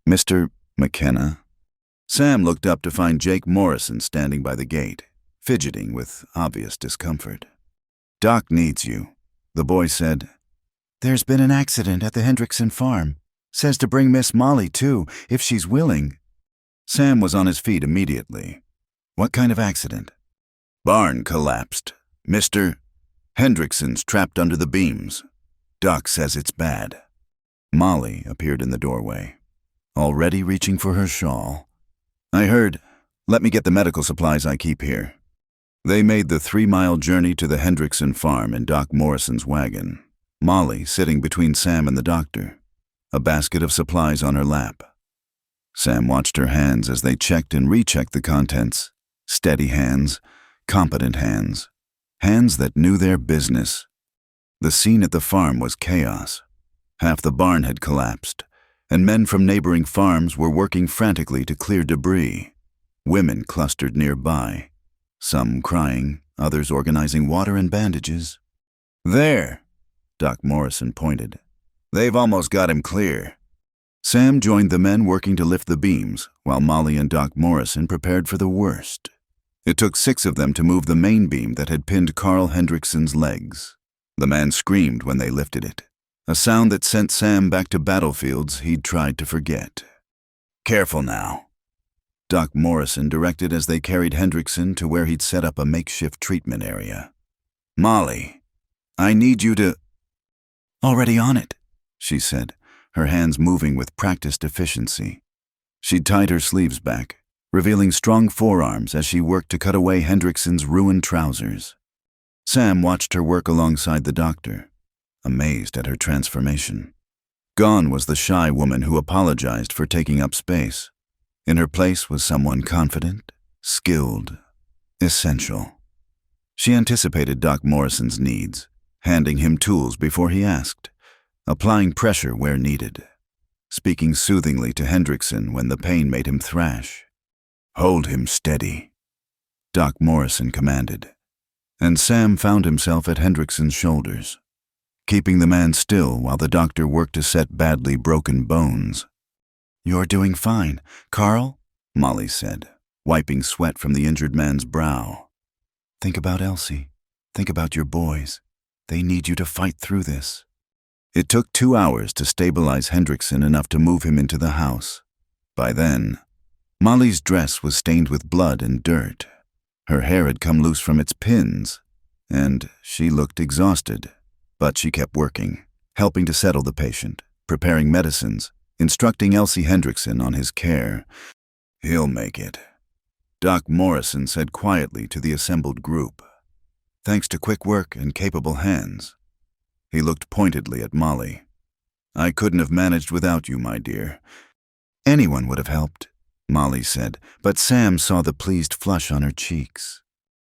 Mr. McKenna? Sam looked up to find Jake Morrison standing by the gate, fidgeting with obvious discomfort. "Doc needs you," the boy said. "There's been an accident at the Hendrickson farm. Says to bring Miss Molly, too, if she's willing." Sam was on his feet immediately. "What kind of accident?" "Barn collapsed. Mr. Hendrickson's trapped under the beams. Doc says it's bad." Molly appeared in the doorway, already reaching for her shawl. "I heard. Let me get the medical supplies I keep here." They made the 3-mile journey to the Hendrickson farm in Doc Morrison's wagon, Molly sitting between Sam and the doctor, a basket of supplies on her lap. Sam watched her hands as they checked and rechecked the contents. Steady hands, competent hands, hands that knew their business. The scene at the farm was chaos. Half the barn had collapsed, and men from neighboring farms were working frantically to clear debris. Women clustered nearby, some crying, others organizing water and bandages. "There," Doc Morrison pointed. "They've almost got him clear." Sam joined the men working to lift the beams, while Molly and Doc Morrison prepared for the worst. It took 6 of them to move the main beam that had pinned Carl Hendrickson's legs. The man screamed when they lifted it, a sound that sent Sam back to battlefields he'd tried to forget. "Careful now," Doc Morrison directed as they carried Hendrickson to where he'd set up a makeshift treatment area. "Molly, I need you to—" "Already on it," she said, her hands moving with practiced efficiency. She'd tied her sleeves back, revealing strong forearms as she worked to cut away Hendrickson's ruined trousers. Sam watched her work alongside the doctor, amazed at her transformation. Gone was the shy woman who apologized for taking up space. In her place was someone confident, skilled, essential. She anticipated Doc Morrison's needs, handing him tools before he asked, applying pressure where needed, speaking soothingly to Hendrickson when the pain made him thrash. "Hold him steady," Doc Morrison commanded, and Sam found himself at Hendrickson's shoulders, keeping the man still while the doctor worked to set badly broken bones. "You're doing fine, Carl," Molly said, wiping sweat from the injured man's brow. "Think about Elsie. Think about your boys. They need you to fight through this." It took 2 hours to stabilize Hendrickson enough to move him into the house. By then, Molly's dress was stained with blood and dirt. Her hair had come loose from its pins, and she looked exhausted. But she kept working, helping to settle the patient, preparing medicines, instructing Elsie Hendrickson on his care. "He'll make it," Doc Morrison said quietly to the assembled group. "Thanks to quick work and capable hands." He looked pointedly at Molly. "I couldn't have managed without you, my dear." "Anyone would have helped," Molly said, but Sam saw the pleased flush on her cheeks.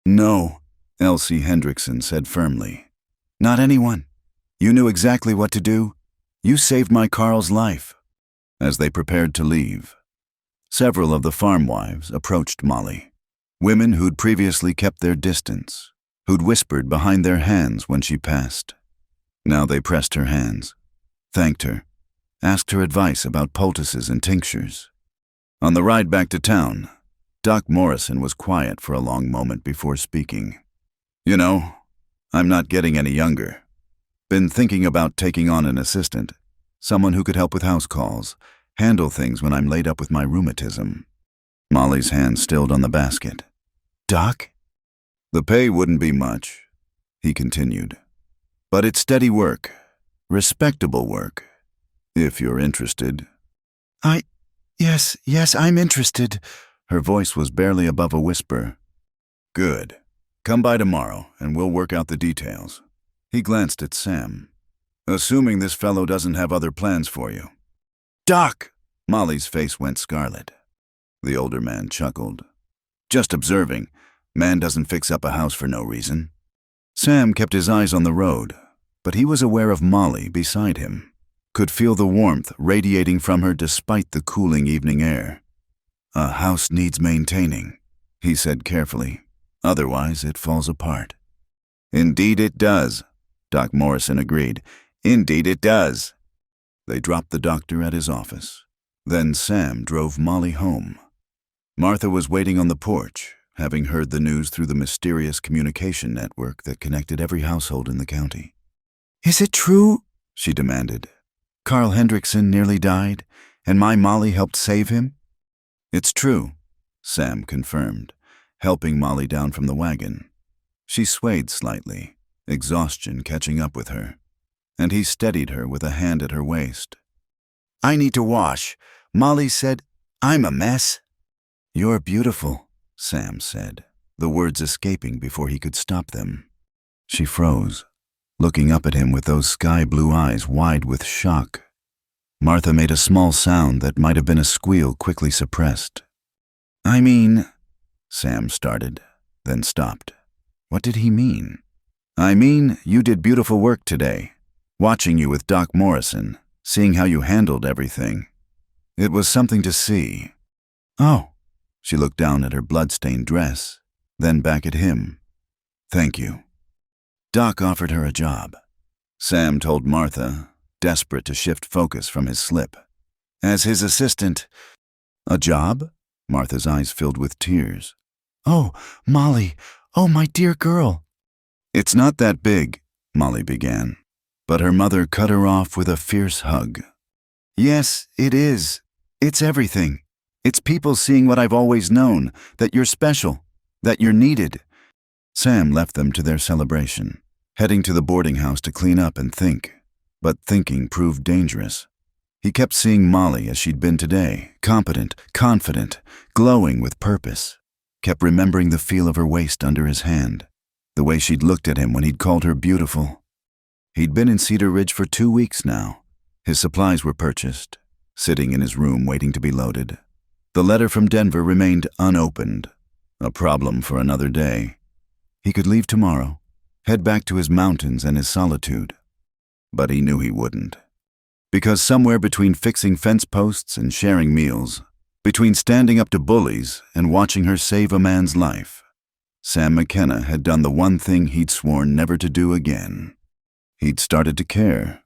"No," Elsie Hendrickson said firmly. "Not anyone. You knew exactly what to do. You saved my Carl's life." As they prepared to leave, several of the farm wives approached Molly, women who'd previously kept their distance, who'd whispered behind their hands when she passed. Now they pressed her hands, thanked her, asked her advice about poultices and tinctures. On the ride back to town, Doc Morrison was quiet for a long moment before speaking. "You know, I'm not getting any younger. Been thinking about taking on an assistant, someone who could help with house calls, handle things when I'm laid up with my rheumatism." Molly's hand stilled on the basket. "Doc?" "The pay wouldn't be much," he continued. "But it's steady work, respectable work, if you're interested." Yes, I'm interested." Her voice was barely above a whisper. "Good. Come by tomorrow, and we'll work out the details." He glanced at Sam. "Assuming this fellow doesn't have other plans for you." "Doc!" Molly's face went scarlet. The older man chuckled. "Just observing. Man doesn't fix up a house for no reason." Sam kept his eyes on the road, but he was aware of Molly beside him, could feel the warmth radiating from her despite the cooling evening air. "A house needs maintaining," he said carefully. "Otherwise, it falls apart." "Indeed it does," Doc Morrison agreed. "Indeed it does." They dropped the doctor at his office. Then Sam drove Molly home. Martha was waiting on the porch, having heard the news through the mysterious communication network that connected every household in the county. "Is it true?" she demanded. "Carl Hendrickson nearly died, and my Molly helped save him?" "It's true," Sam confirmed, helping Molly down from the wagon. She swayed slightly, exhaustion catching up with her, and he steadied her with a hand at her waist. "I need to wash. Molly said, I'm a mess." "You're beautiful," Sam said, the words escaping before he could stop them. She froze, looking up at him with those sky-blue eyes wide with shock. Martha made a small sound that might have been a squeal quickly suppressed. "I mean," Sam started, then stopped. What did he mean? "I mean, you did beautiful work today. Watching you with Doc Morrison, seeing how you handled everything. It was something to see." "Oh." She looked down at her blood-stained dress, then back at him. "Thank you." Doc offered her a job. Sam told Martha, desperate to shift focus from his slip. "As his assistant." "A job?" Martha's eyes filled with tears. "Oh, Molly. Oh, my dear girl." "It's not that big," Molly began, but her mother cut her off with a fierce hug. "Yes, it is. It's everything. It's people seeing what I've always known, that you're special, that you're needed." Sam left them to their celebration, heading to the boarding house to clean up and think. But thinking proved dangerous. He kept seeing Molly as she'd been today, competent, confident, glowing with purpose. Kept remembering the feel of her waist under his hand, the way she'd looked at him when he'd called her beautiful. He'd been in Cedar Ridge for 2 weeks now. His supplies were purchased, sitting in his room waiting to be loaded. The letter from Denver remained unopened, a problem for another day. He could leave tomorrow, head back to his mountains and his solitude. But he knew he wouldn't. Because somewhere between fixing fence posts and sharing meals, between standing up to bullies and watching her save a man's life, Sam McKenna had done the one thing he'd sworn never to do again. He'd started to care,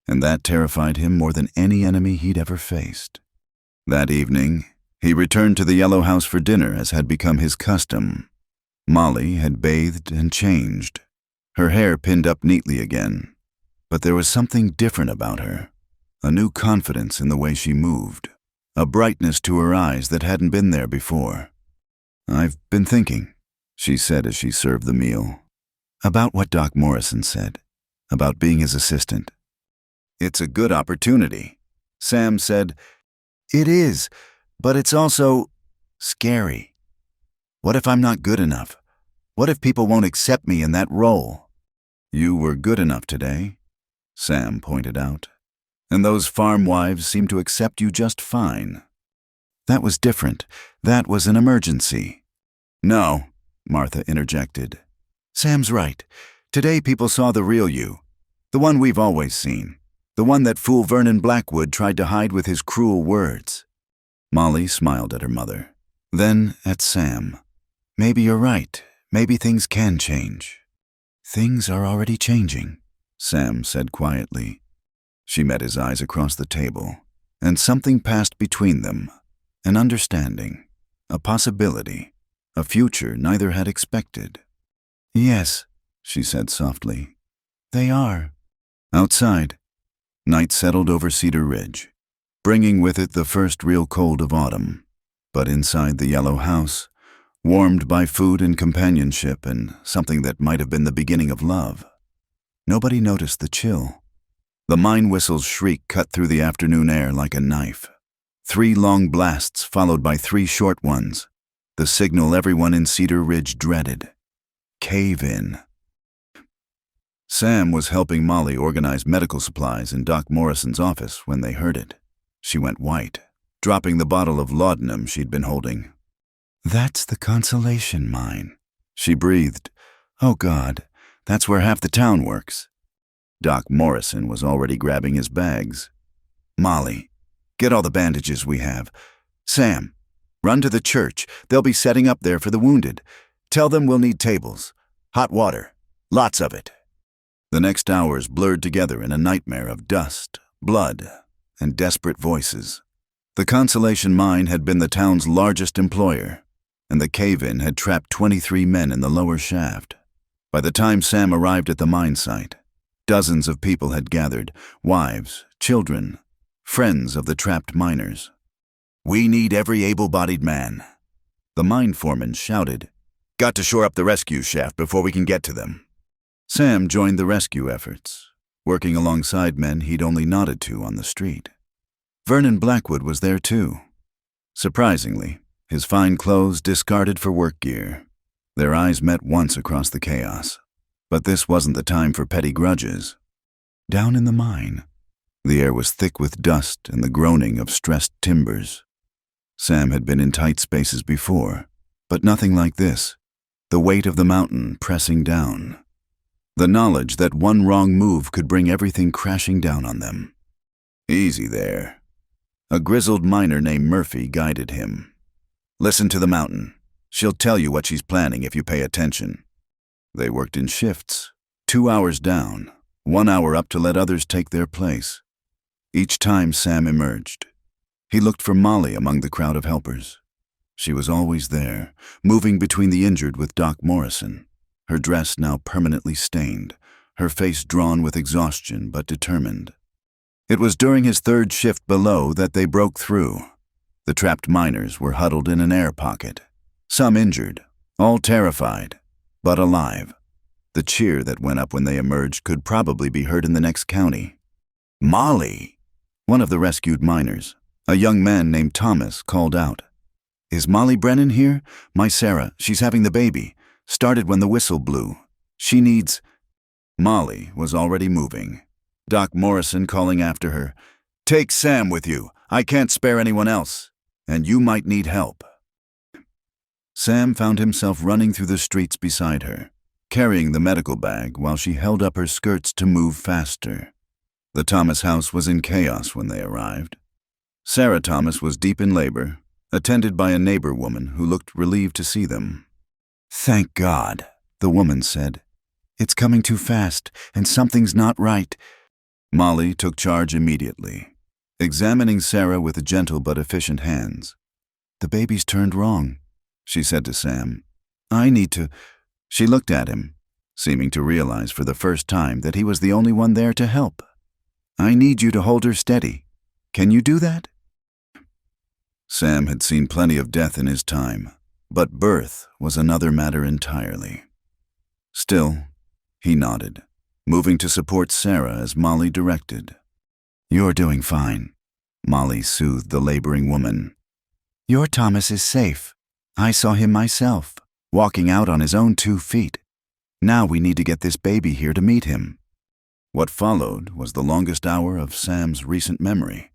and that terrified him more than any enemy he'd ever faced. That evening, he returned to the Yellow House for dinner as had become his custom. Molly had bathed and changed, her hair pinned up neatly again. But there was something different about her, a new confidence in the way she moved, a brightness to her eyes that hadn't been there before. "I've been thinking," she said as she served the meal, "about what Doc Morrison said, about being his assistant." "It's a good opportunity," Sam said. "It is, but it's also scary. What if I'm not good enough? What if people won't accept me in that role?" "You were good enough today," Sam pointed out, "and those farm wives seem to accept you just fine." "That was different. That was an emergency." "No," Martha interjected. "Sam's right. Today people saw the real you, the one we've always seen, the one that fool Vernon Blackwood tried to hide with his cruel words." Molly smiled at her mother, then at Sam. "Maybe you're right. Maybe things can change. Things are already changing, Sam said quietly. She met his eyes across the table, and something passed between them. An understanding, a possibility, a future neither had expected. Yes, she said softly. They are. Outside, night settled over Cedar Ridge, bringing with it the first real cold of autumn. But inside the yellow house, warmed by food and companionship and something that might have been the beginning of love, nobody noticed the chill. The mine whistle's shriek cut through the afternoon air like a knife. 3 long blasts followed by 3 short ones, the signal everyone in Cedar Ridge dreaded. Cave in. Sam was helping Molly organize medical supplies in Doc Morrison's office when they heard it. She went white, dropping the bottle of laudanum she'd been holding. That's the Consolation Mine, she breathed. Oh God, that's where half the town works. Doc Morrison was already grabbing his bags. Molly, get all the bandages we have. Sam, run to the church. They'll be setting up there for the wounded. Tell them we'll need tables. Hot water. Lots of it. The next hours blurred together in a nightmare of dust, blood, and desperate voices. The Consolation Mine had been the town's largest employer, and the cave-in had trapped 23 men in the lower shaft. By the time Sam arrived at the mine site, dozens of people had gathered, wives, children, friends of the trapped miners. We need every able-bodied man. The mine foreman shouted. Got to shore up the rescue shaft before we can get to them. Sam joined the rescue efforts, working alongside men he'd only nodded to on the street. Vernon Blackwood was there too. Surprisingly, his fine clothes discarded for work gear. Their eyes met once across the chaos. But this wasn't the time for petty grudges. Down in the mine, the air was thick with dust and the groaning of stressed timbers. Sam had been in tight spaces before, but nothing like this. The weight of the mountain pressing down. The knowledge that one wrong move could bring everything crashing down on them. Easy there. A grizzled miner named Murphy guided him. Listen to the mountain. She'll tell you what she's planning if you pay attention. They worked in shifts, 2 hours down, 1 hour up to let others take their place. Each time Sam emerged, he looked for Molly among the crowd of helpers. She was always there, moving between the injured with Doc Morrison, her dress now permanently stained, her face drawn with exhaustion but determined. It was during his 3rd shift below that they broke through. The trapped miners were huddled in an air pocket, some injured, all terrified, but alive. The cheer that went up when they emerged could probably be heard in the next county. Molly! One of the rescued miners, a young man named Thomas, called out. Is Molly Brennan here? My Sarah, she's having the baby. Started when the whistle blew. She needs... Molly was already moving. Doc Morrison calling after her. Take Sam with you. I can't spare anyone else. And you might need help. Sam found himself running through the streets beside her, carrying the medical bag while she held up her skirts to move faster. The Thomas house was in chaos when they arrived. Sarah Thomas was deep in labor, attended by a neighbor woman who looked relieved to see them. Thank God, the woman said. It's coming too fast, and something's not right. Molly took charge immediately, examining Sarah with gentle but efficient hands. The baby's turned wrong, she said to Sam. I need to... She looked at him, seeming to realize for the first time that he was the only one there to help. I need you to hold her steady. Can you do that? Sam had seen plenty of death in his time, but birth was another matter entirely. Still, he nodded, moving to support Sarah as Molly directed. You're doing fine, Molly soothed the laboring woman. Your Thomas is safe. I saw him myself, walking out on his own 2 feet. Now we need to get this baby here to meet him. What followed was the longest hour of Sam's recent memory.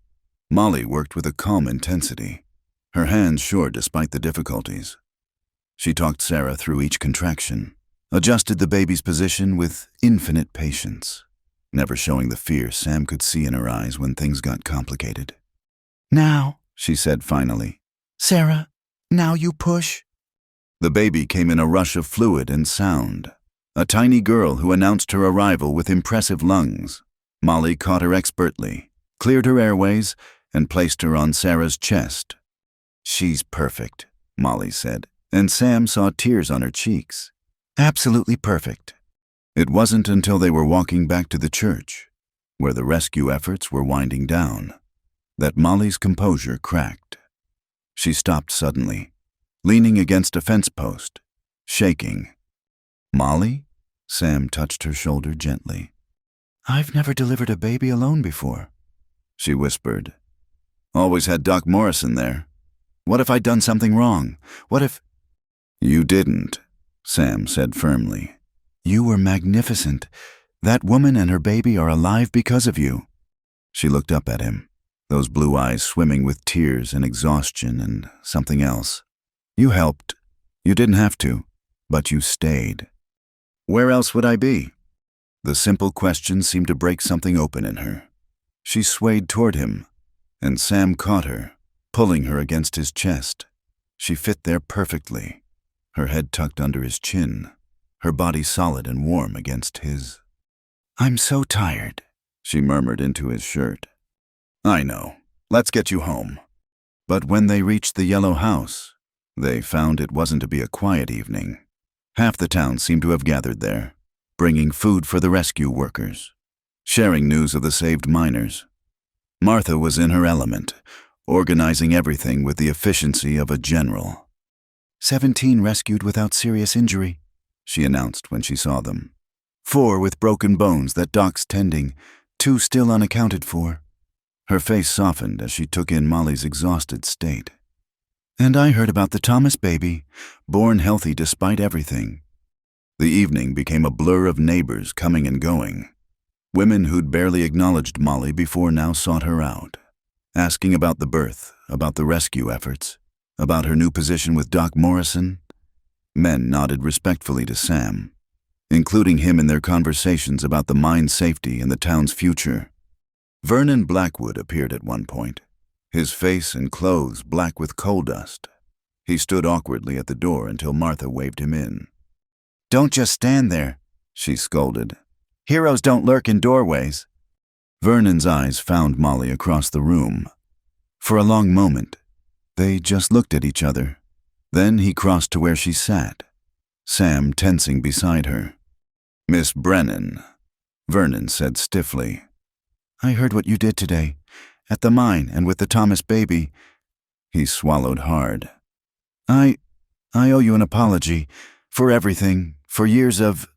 Molly worked with a calm intensity, her hands sure despite the difficulties. She talked Sarah through each contraction, adjusted the baby's position with infinite patience, never showing the fear Sam could see in her eyes when things got complicated. Now, she said finally. Sarah, now you push. The baby came in a rush of fluid and sound. A tiny girl who announced her arrival with impressive lungs. Molly caught her expertly, cleared her airways, and placed her on Sarah's chest. "She's perfect," Molly said, and Sam saw tears on her cheeks. "Absolutely perfect." It wasn't until they were walking back to the church, where the rescue efforts were winding down, that Molly's composure cracked. She stopped suddenly, leaning against a fence post, shaking. "Molly?" Sam touched her shoulder gently. "I've never delivered a baby alone before," she whispered. "Always had Doc Morrison there. What if I'd done something wrong? What if—" "You didn't," Sam said firmly. "You were magnificent. That woman and her baby are alive because of you." She looked up at him, those blue eyes swimming with tears and exhaustion and something else. "You helped. You didn't have to, but you stayed." "Where else would I be?" The simple question seemed to break something open in her. She swayed toward him, and Sam caught her, pulling her against his chest. She fit there perfectly, her head tucked under his chin, her body solid and warm against his. "I'm so tired," she murmured into his shirt. "I know. Let's get you home." But when they reached the yellow house, they found it wasn't to be a quiet evening. Half the town seemed to have gathered there, bringing food for the rescue workers, sharing news of the saved miners. Martha was in her element, organizing everything with the efficiency of a general. 17 rescued without serious injury," she announced when she saw them. 4 with broken bones that Doc's tending, 2 still unaccounted for. Her face softened as she took in Molly's exhausted state. "And I heard about the Thomas baby, born healthy despite everything." The evening became a blur of neighbors coming and going. Women who'd barely acknowledged Molly before now sought her out, asking about the birth, about the rescue efforts, about her new position with Doc Morrison. Men nodded respectfully to Sam, including him in their conversations about the mine's safety and the town's future. Vernon Blackwood appeared at one point, his face and clothes black with coal dust. He stood awkwardly at the door until Martha waved him in. "Don't just stand there," she scolded. "Heroes don't lurk in doorways." Vernon's eyes found Molly across the room. For a long moment, they just looked at each other. Then he crossed to where she sat, Sam tensing beside her. "Miss Brennan," Vernon said stiffly. "I heard what you did today, at the mine and with the Thomas baby." He swallowed hard. I owe you an apology for everything, for years of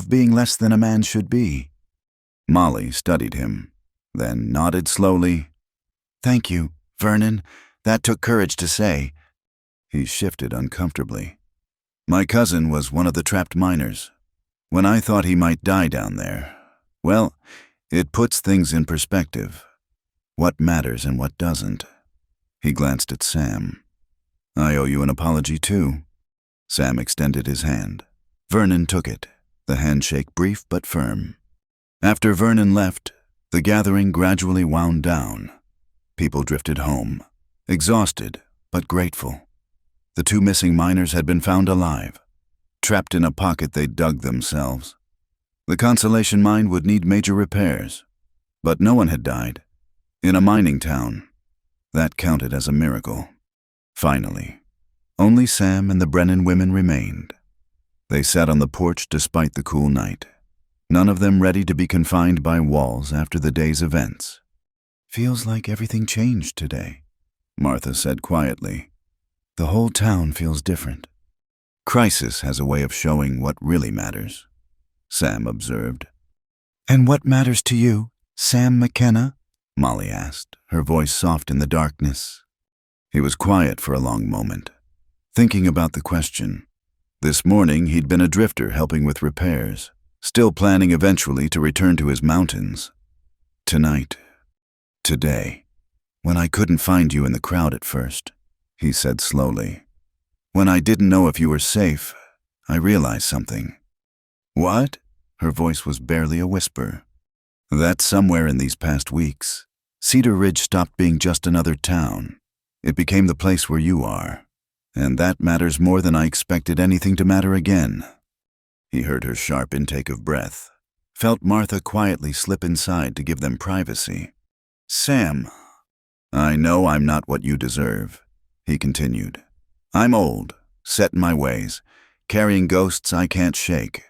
being less than a man should be." Molly studied him, then nodded slowly. "Thank you, Vernon. That took courage to say." He shifted uncomfortably. "My cousin was one of the trapped miners. When I thought he might die down there, well, it puts things in perspective. What matters and what doesn't." He glanced at Sam. "I owe you an apology too." Sam extended his hand. Vernon took it, the handshake brief but firm. After Vernon left, the gathering gradually wound down. People drifted home, exhausted but grateful. The 2 missing miners had been found alive, trapped in a pocket they'd dug themselves. The Consolation mine would need major repairs, but no one had died. In a mining town, that counted as a miracle. Finally, only Sam and the Brennan women remained. They sat on the porch despite the cool night, none of them ready to be confined by walls after the day's events. "Feels like everything changed today," Martha said quietly. "The whole town feels different." "Crisis has a way of showing what really matters," Sam observed. "And what matters to you, Sam McKenna?" Molly asked, her voice soft in the darkness. He was quiet for a long moment, thinking about the question. This morning he'd been a drifter helping with repairs, still planning eventually to return to his mountains. Tonight, today, when I couldn't find you in the crowd at first, he said slowly. When I didn't know if you were safe, I realized something. "What?" Her voice was barely a whisper. "That somewhere in these past weeks, Cedar Ridge stopped being just another town. It became the place where you are. And that matters more than I expected anything to matter again." He heard her sharp intake of breath, felt Martha quietly slip inside to give them privacy. "Sam, I know I'm not what you deserve," he continued. "I'm old, set in my ways, carrying ghosts I can't shake.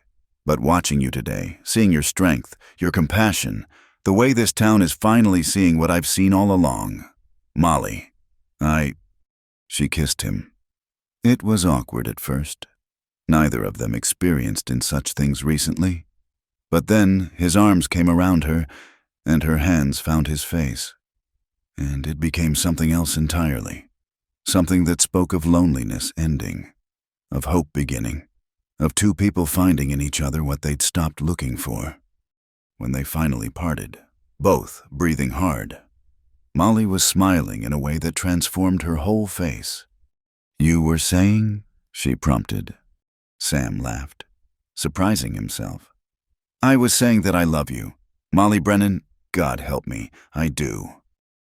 But watching you today, seeing your strength, your compassion, the way this town is finally seeing what I've seen all along. Molly, She kissed him. It was awkward at first. Neither of them experienced in such things recently. But then his arms came around her, and her hands found his face. And it became something else entirely. Something that spoke of loneliness ending, of hope beginning, of two people finding in each other what they'd stopped looking for. When they finally parted, both breathing hard, Molly was smiling in a way that transformed her whole face. "You were saying?" she prompted. Sam laughed, surprising himself. "I was saying that I love you. Molly Brennan, God help me, I do."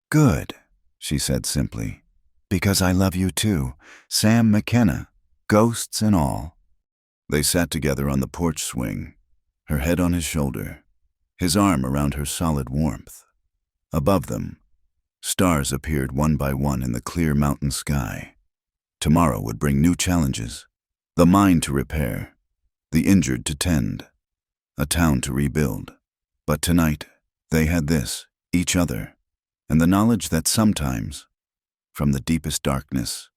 "Good," she said simply, "because I love you too, Sam McKenna, ghosts and all." They sat together on the porch swing, her head on his shoulder, his arm around her solid warmth. Above them, stars appeared one by one in the clear mountain sky. Tomorrow would bring new challenges, the mind to repair, the injured to tend, a town to rebuild. But tonight, they had this, each other, and the knowledge that sometimes, from the deepest darkness,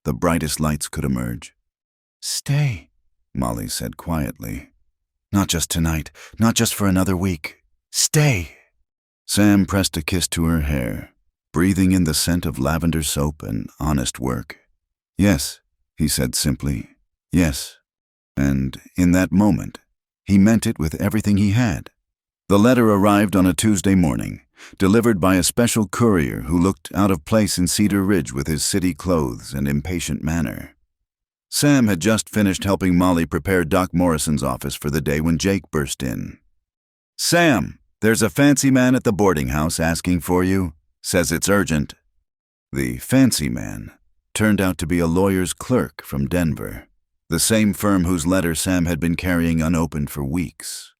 the brightest lights could emerge. "Stay," Molly said quietly. "Not just tonight, not just for another week. Stay." Sam pressed a kiss to her hair, breathing in the scent of lavender soap and honest work. "Yes," he said simply, "yes." And in that moment, he meant it with everything he had. The letter arrived on a Tuesday morning, delivered by a special courier who looked out of place in Cedar Ridge with his city clothes and impatient manner. Sam had just finished helping Molly prepare Doc Morrison's office for the day when Jake burst in. "Sam, there's a fancy man at the boarding house asking for you. Says it's urgent." The fancy man turned out to be a lawyer's clerk from Denver, the same firm whose letter Sam had been carrying unopened for weeks.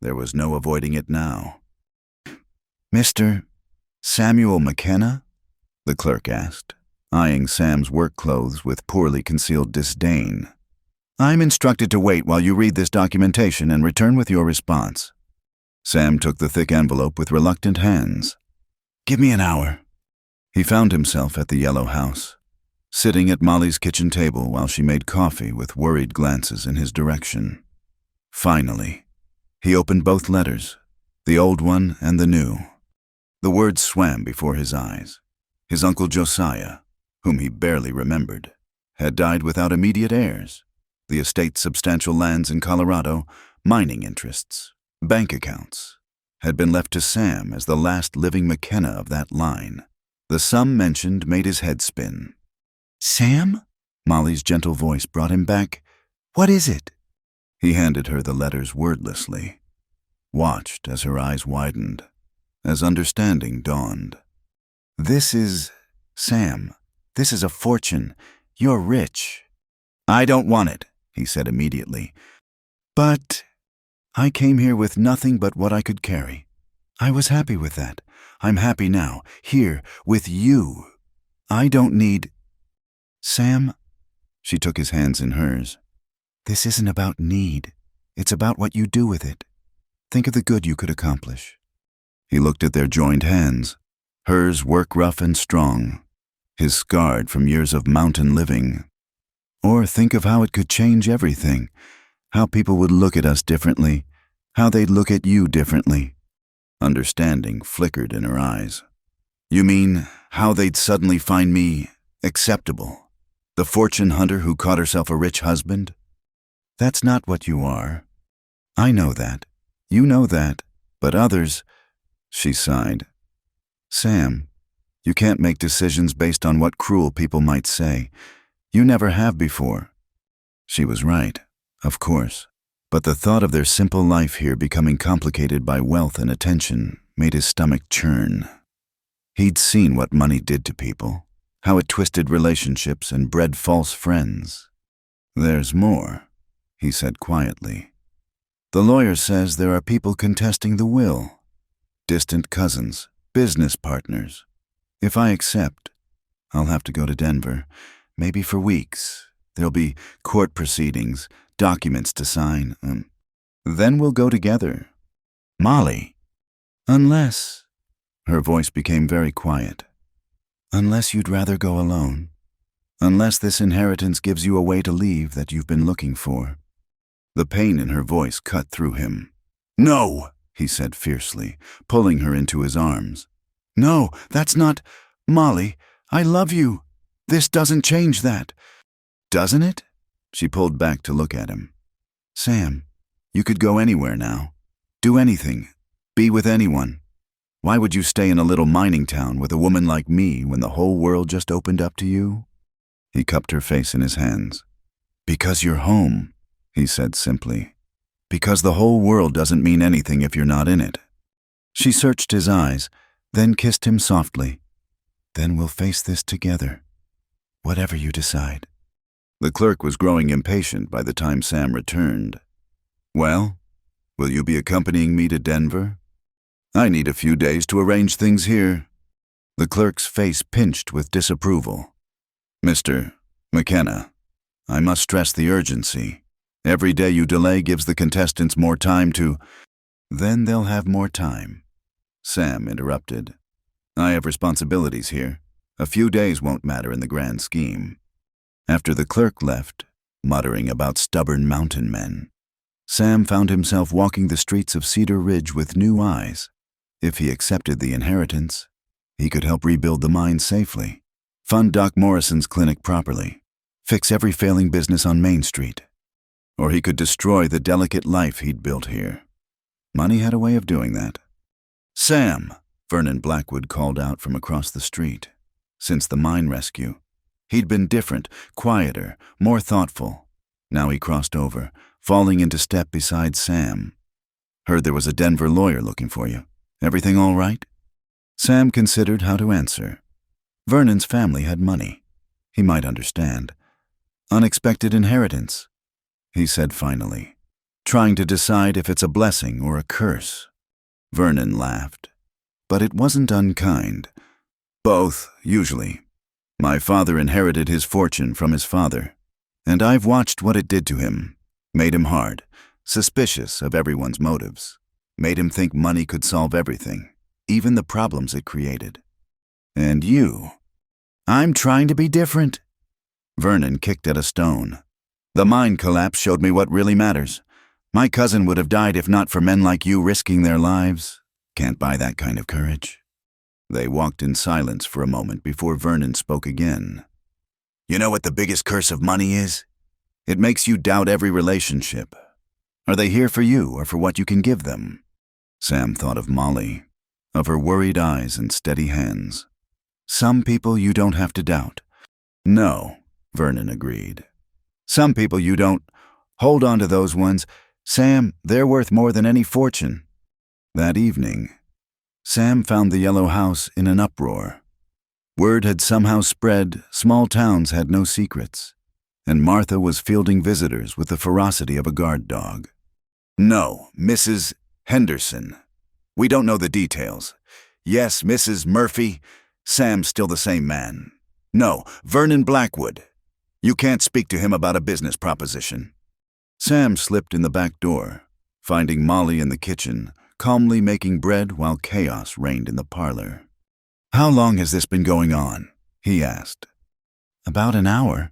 There was no avoiding it now. "Mr. Samuel McKenna?" the clerk asked, eyeing Sam's work clothes with poorly concealed disdain. "I'm instructed to wait while you read this documentation and return with your response." Sam took the thick envelope with reluctant hands. "Give me an hour." He found himself at the yellow house, sitting at Molly's kitchen table while she made coffee with worried glances in his direction. Finally, he opened both letters, the old one and the new. The words swam before his eyes. His Uncle Josiah, whom he barely remembered, had died without immediate heirs. The estate's substantial lands in Colorado, mining interests, bank accounts, had been left to Sam as the last living McKenna of that line. The sum mentioned made his head spin. "Sam?" Molly's gentle voice brought him back. "What is it?" He handed her the letters wordlessly, watched as her eyes widened, as understanding dawned. "This is, Sam, this is a fortune. You're rich." "I don't want it," he said immediately. "But I came here with nothing but what I could carry. I was happy with that. I'm happy now, here, with you. I don't need—" "Sam," she took his hands in hers, "this isn't about need. It's about what you do with it. Think of the good you could accomplish." He looked at their joined hands, hers work rough and strong, his scarred from years of mountain living. Or think of how it could change everything, how people would look at us differently, how they'd look at you differently. Understanding flickered in her eyes. "You mean how they'd suddenly find me acceptable? The fortune hunter who caught herself a rich husband? That's not what you are. I know that. You know that. But others—" She sighed. "Sam, you can't make decisions based on what cruel people might say. You never have before." She was right, of course. But the thought of their simple life here becoming complicated by wealth and attention made his stomach churn. He'd seen what money did to people, how it twisted relationships and bred false friends. "There's more," he said quietly. "The lawyer says there are people contesting the will. Distant cousins, business partners. If I accept, I'll have to go to Denver, maybe for weeks. There'll be court proceedings, documents to sign. Then we'll go together. Molly, unless—" her voice became very quiet. "Unless you'd rather go alone. Unless this inheritance gives you a way to leave that you've been looking for." The pain in her voice cut through him. "No," he said fiercely, pulling her into his arms. "No, that's not— Molly, I love you. This doesn't change that." "Doesn't it?" She pulled back to look at him. "Sam, you could go anywhere now. Do anything. Be with anyone. Why would you stay in a little mining town with a woman like me when the whole world just opened up to you?" He cupped her face in his hands. "Because you're home," he said simply. "Because the whole world doesn't mean anything if you're not in it." She searched his eyes, then kissed him softly. "Then we'll face this together, whatever you decide." The clerk was growing impatient by the time Sam returned. "Well, will you be accompanying me to Denver? I need a few days to arrange things here." The clerk's face pinched with disapproval. "Mr. McKenna, I must stress the urgency. Every day you delay gives the contestants more time to—" "Then they'll have more time," Sam interrupted. "I have responsibilities here. A few days won't matter in the grand scheme." After the clerk left, muttering about stubborn mountain men, Sam found himself walking the streets of Cedar Ridge with new eyes. If he accepted the inheritance, he could help rebuild the mine safely, fund Doc Morrison's clinic properly, fix every failing business on Main Street. Or he could destroy the delicate life he'd built here. Money had a way of doing that. "Sam," Vernon Blackwood called out from across the street. Since the mine rescue, he'd been different, quieter, more thoughtful. Now he crossed over, falling into step beside Sam. "Heard there was a Denver lawyer looking for you. Everything all right?" Sam considered how to answer. Vernon's family had money. He might understand. "Unexpected inheritance," he said finally, trying to decide if it's a blessing or a curse. Vernon laughed. "But it wasn't unkind. Both, usually. My father inherited his fortune from his father, and I've watched what it did to him. Made him hard, suspicious of everyone's motives. Made him think money could solve everything, even the problems it created. And you—" "I'm trying to be different." Vernon kicked at a stone. "The mine collapse showed me what really matters. My cousin would have died if not for men like you risking their lives. Can't buy that kind of courage." They walked in silence for a moment before Vernon spoke again. "You know what the biggest curse of money is? It makes you doubt every relationship. Are they here for you or for what you can give them?" Sam thought of Molly, of her worried eyes and steady hands. "Some people you don't have to doubt." "No," Vernon agreed. "Some people you don't. Hold on to those ones. Sam, they're worth more than any fortune." That evening, Sam found the yellow house in an uproar. Word had somehow spread small towns had no secrets, and Martha was fielding visitors with the ferocity of a guard dog. "No, Mrs. Henderson. We don't know the details. Yes, Mrs. Murphy. Sam's still the same man. No, Vernon Blackwood. You can't speak to him about a business proposition." Sam slipped in the back door, finding Molly in the kitchen, calmly making bread while chaos reigned in the parlor. "How long has this been going on?" he asked. "About an hour."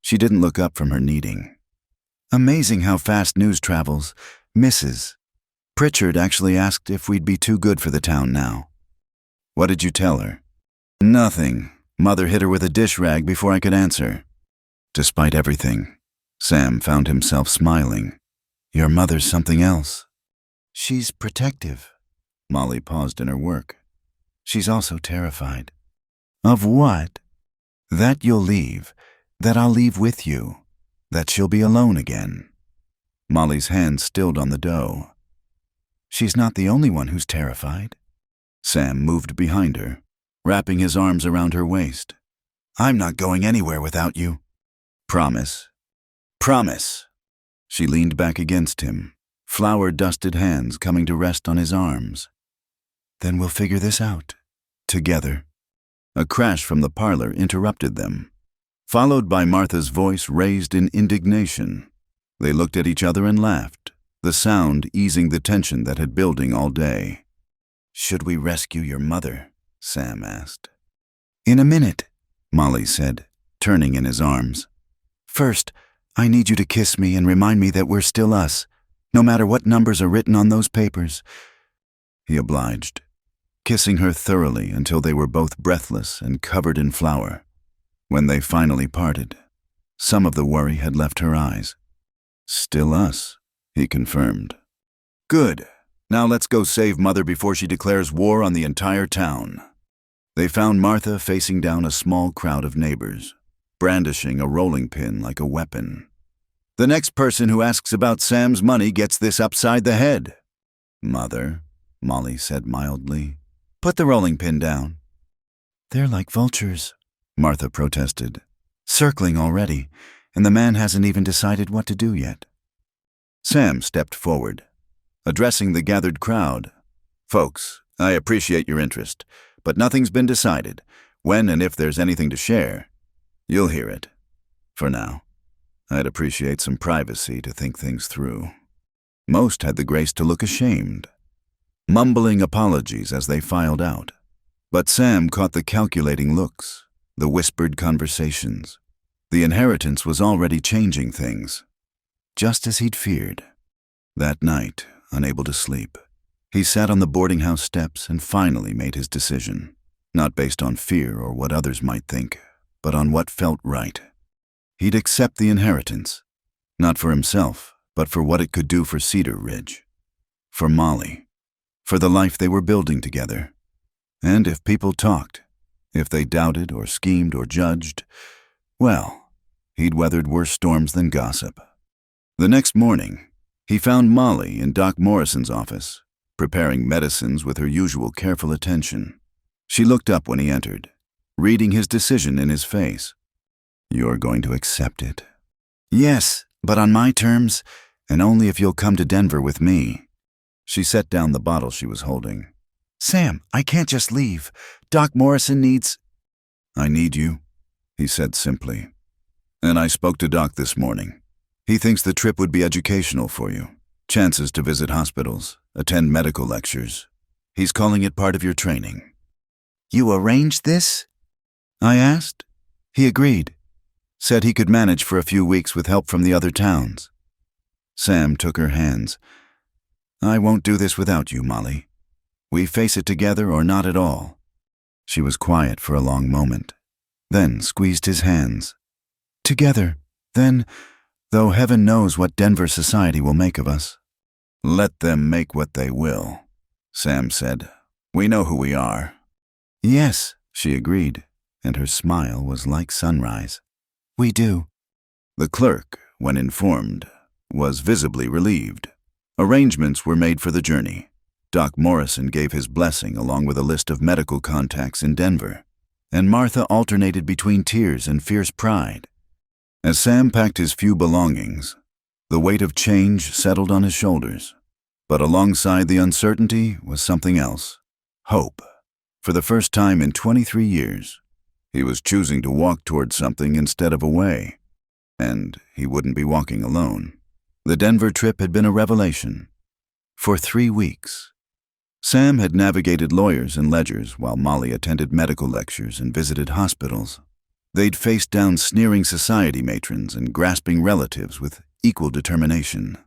She didn't look up from her kneading. "Amazing how fast news travels. Mrs. Pritchard actually asked if we'd be too good for the town now." "What did you tell her?" "Nothing. Mother hit her with a dish rag before I could answer." Despite everything, Sam found himself smiling. "Your mother's something else." "She's protective." Molly paused in her work. "She's also terrified." "Of what?" "That you'll leave. That I'll leave with you. That she'll be alone again." Molly's hand stilled on the dough. "She's not the only one who's terrified." Sam moved behind her, wrapping his arms around her waist. I'm not going anywhere without you. Promise. Promise. She leaned back against him, flour-dusted hands coming to rest on his arms. Then we'll figure this out. Together. A crash from the parlor interrupted them, followed by Martha's voice raised in indignation. They looked at each other and laughed, the sound easing the tension that had building all day. Should we rescue your mother? Sam asked. In a minute, Molly said, turning in his arms. First, I need you to kiss me and remind me that we're still us, no matter what numbers are written on those papers. He obliged, kissing her thoroughly until they were both breathless and covered in flour. When they finally parted, some of the worry had left her eyes. Still us, he confirmed. Good. Now let's go save Mother before she declares war on the entire town. They found Martha facing down a small crowd of neighbors, brandishing a rolling pin like a weapon. The next person who asks about Sam's money gets this upside the head. Mother, Molly said mildly, put the rolling pin down. They're like vultures, Martha protested, circling already, and the man hasn't even decided what to do yet. Sam stepped forward, addressing the gathered crowd. Folks, I appreciate your interest, but nothing's been decided. When and if there's anything to share, you'll hear it. For now, I'd appreciate some privacy to think things through. Most had the grace to look ashamed, mumbling apologies as they filed out. But Sam caught the calculating looks, the whispered conversations. The inheritance was already changing things, just as he'd feared. That night, unable to sleep, he sat on the boarding house steps and finally made his decision, not based on fear or what others might think, but on what felt right. He'd accept the inheritance, not for himself, but for what it could do for Cedar Ridge, for Molly, for the life they were building together. And if people talked, if they doubted or schemed or judged, well, he'd weathered worse storms than gossip. The next morning, he found Molly in Doc Morrison's office, preparing medicines with her usual careful attention. She looked up when he entered, reading his decision in his face. You're going to accept it? Yes, but on my terms, and only if you'll come to Denver with me. She set down the bottle she was holding. Sam, I can't just leave. Doc Morrison needs... I need you, he said simply. And I spoke to Doc this morning. He thinks the trip would be educational for you. Chances to visit hospitals, attend medical lectures. He's calling it part of your training. You arranged this? I asked. He agreed. Said he could manage for a few weeks with help from the other towns. Sam took her hands. I won't do this without you, Molly. We face it together or not at all. She was quiet for a long moment, then squeezed his hands. Together, then, though heaven knows what Denver society will make of us. Let them make what they will, Sam said. We know who we are. Yes, she agreed, and her smile was like sunrise. We do. The clerk, when informed, was visibly relieved. Arrangements were made for the journey. Doc Morrison gave his blessing along with a list of medical contacts in Denver, and Martha alternated between tears and fierce pride. As Sam packed his few belongings, the weight of change settled on his shoulders. But alongside the uncertainty was something else. Hope. For the first time in 23 years, he was choosing to walk toward something instead of away. And he wouldn't be walking alone. The Denver trip had been a revelation. For 3 weeks, Sam had navigated lawyers and ledgers while Molly attended medical lectures and visited hospitals. They'd faced down sneering society matrons and grasping relatives with equal determination.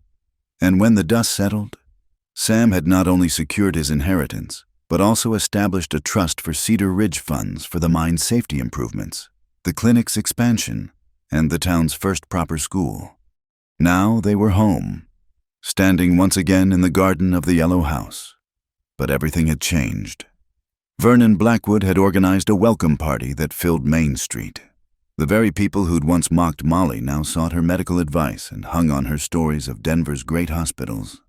And when the dust settled, Sam had not only secured his inheritance, but also established a trust for Cedar Ridge funds for the mine's safety improvements, the clinic's expansion, and the town's first proper school. Now they were home, standing once again in the garden of the Yellow House. But everything had changed. Vernon Blackwood had organized a welcome party that filled Main Street. The very people who'd once mocked Molly now sought her medical advice and hung on her stories of Denver's great hospitals.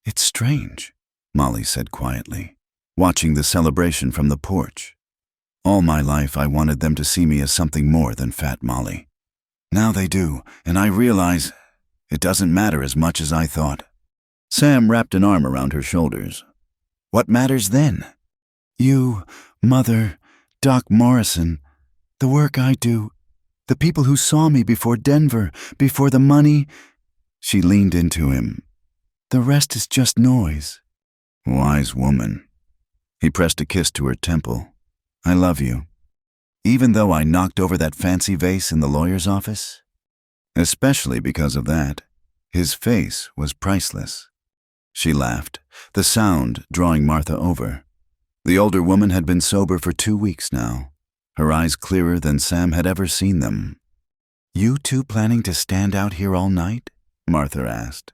It's strange, Molly said quietly, watching the celebration from the porch. All my life I wanted them to see me as something more than Fat Molly. Now they do, and I realize it doesn't matter as much as I thought. Sam wrapped an arm around her shoulders. What matters then? You, Mother, Doc Morrison, the work I do, the people who saw me before Denver, before the money. She leaned into him. The rest is just noise. Wise woman. He pressed a kiss to her temple. I love you. Even though I knocked over that fancy vase in the lawyer's office? Especially because of that. His face was priceless. She laughed, the sound drawing Martha over. The older woman had been sober for 2 weeks now, her eyes clearer than Sam had ever seen them. You two planning to stand out here all night? Martha asked.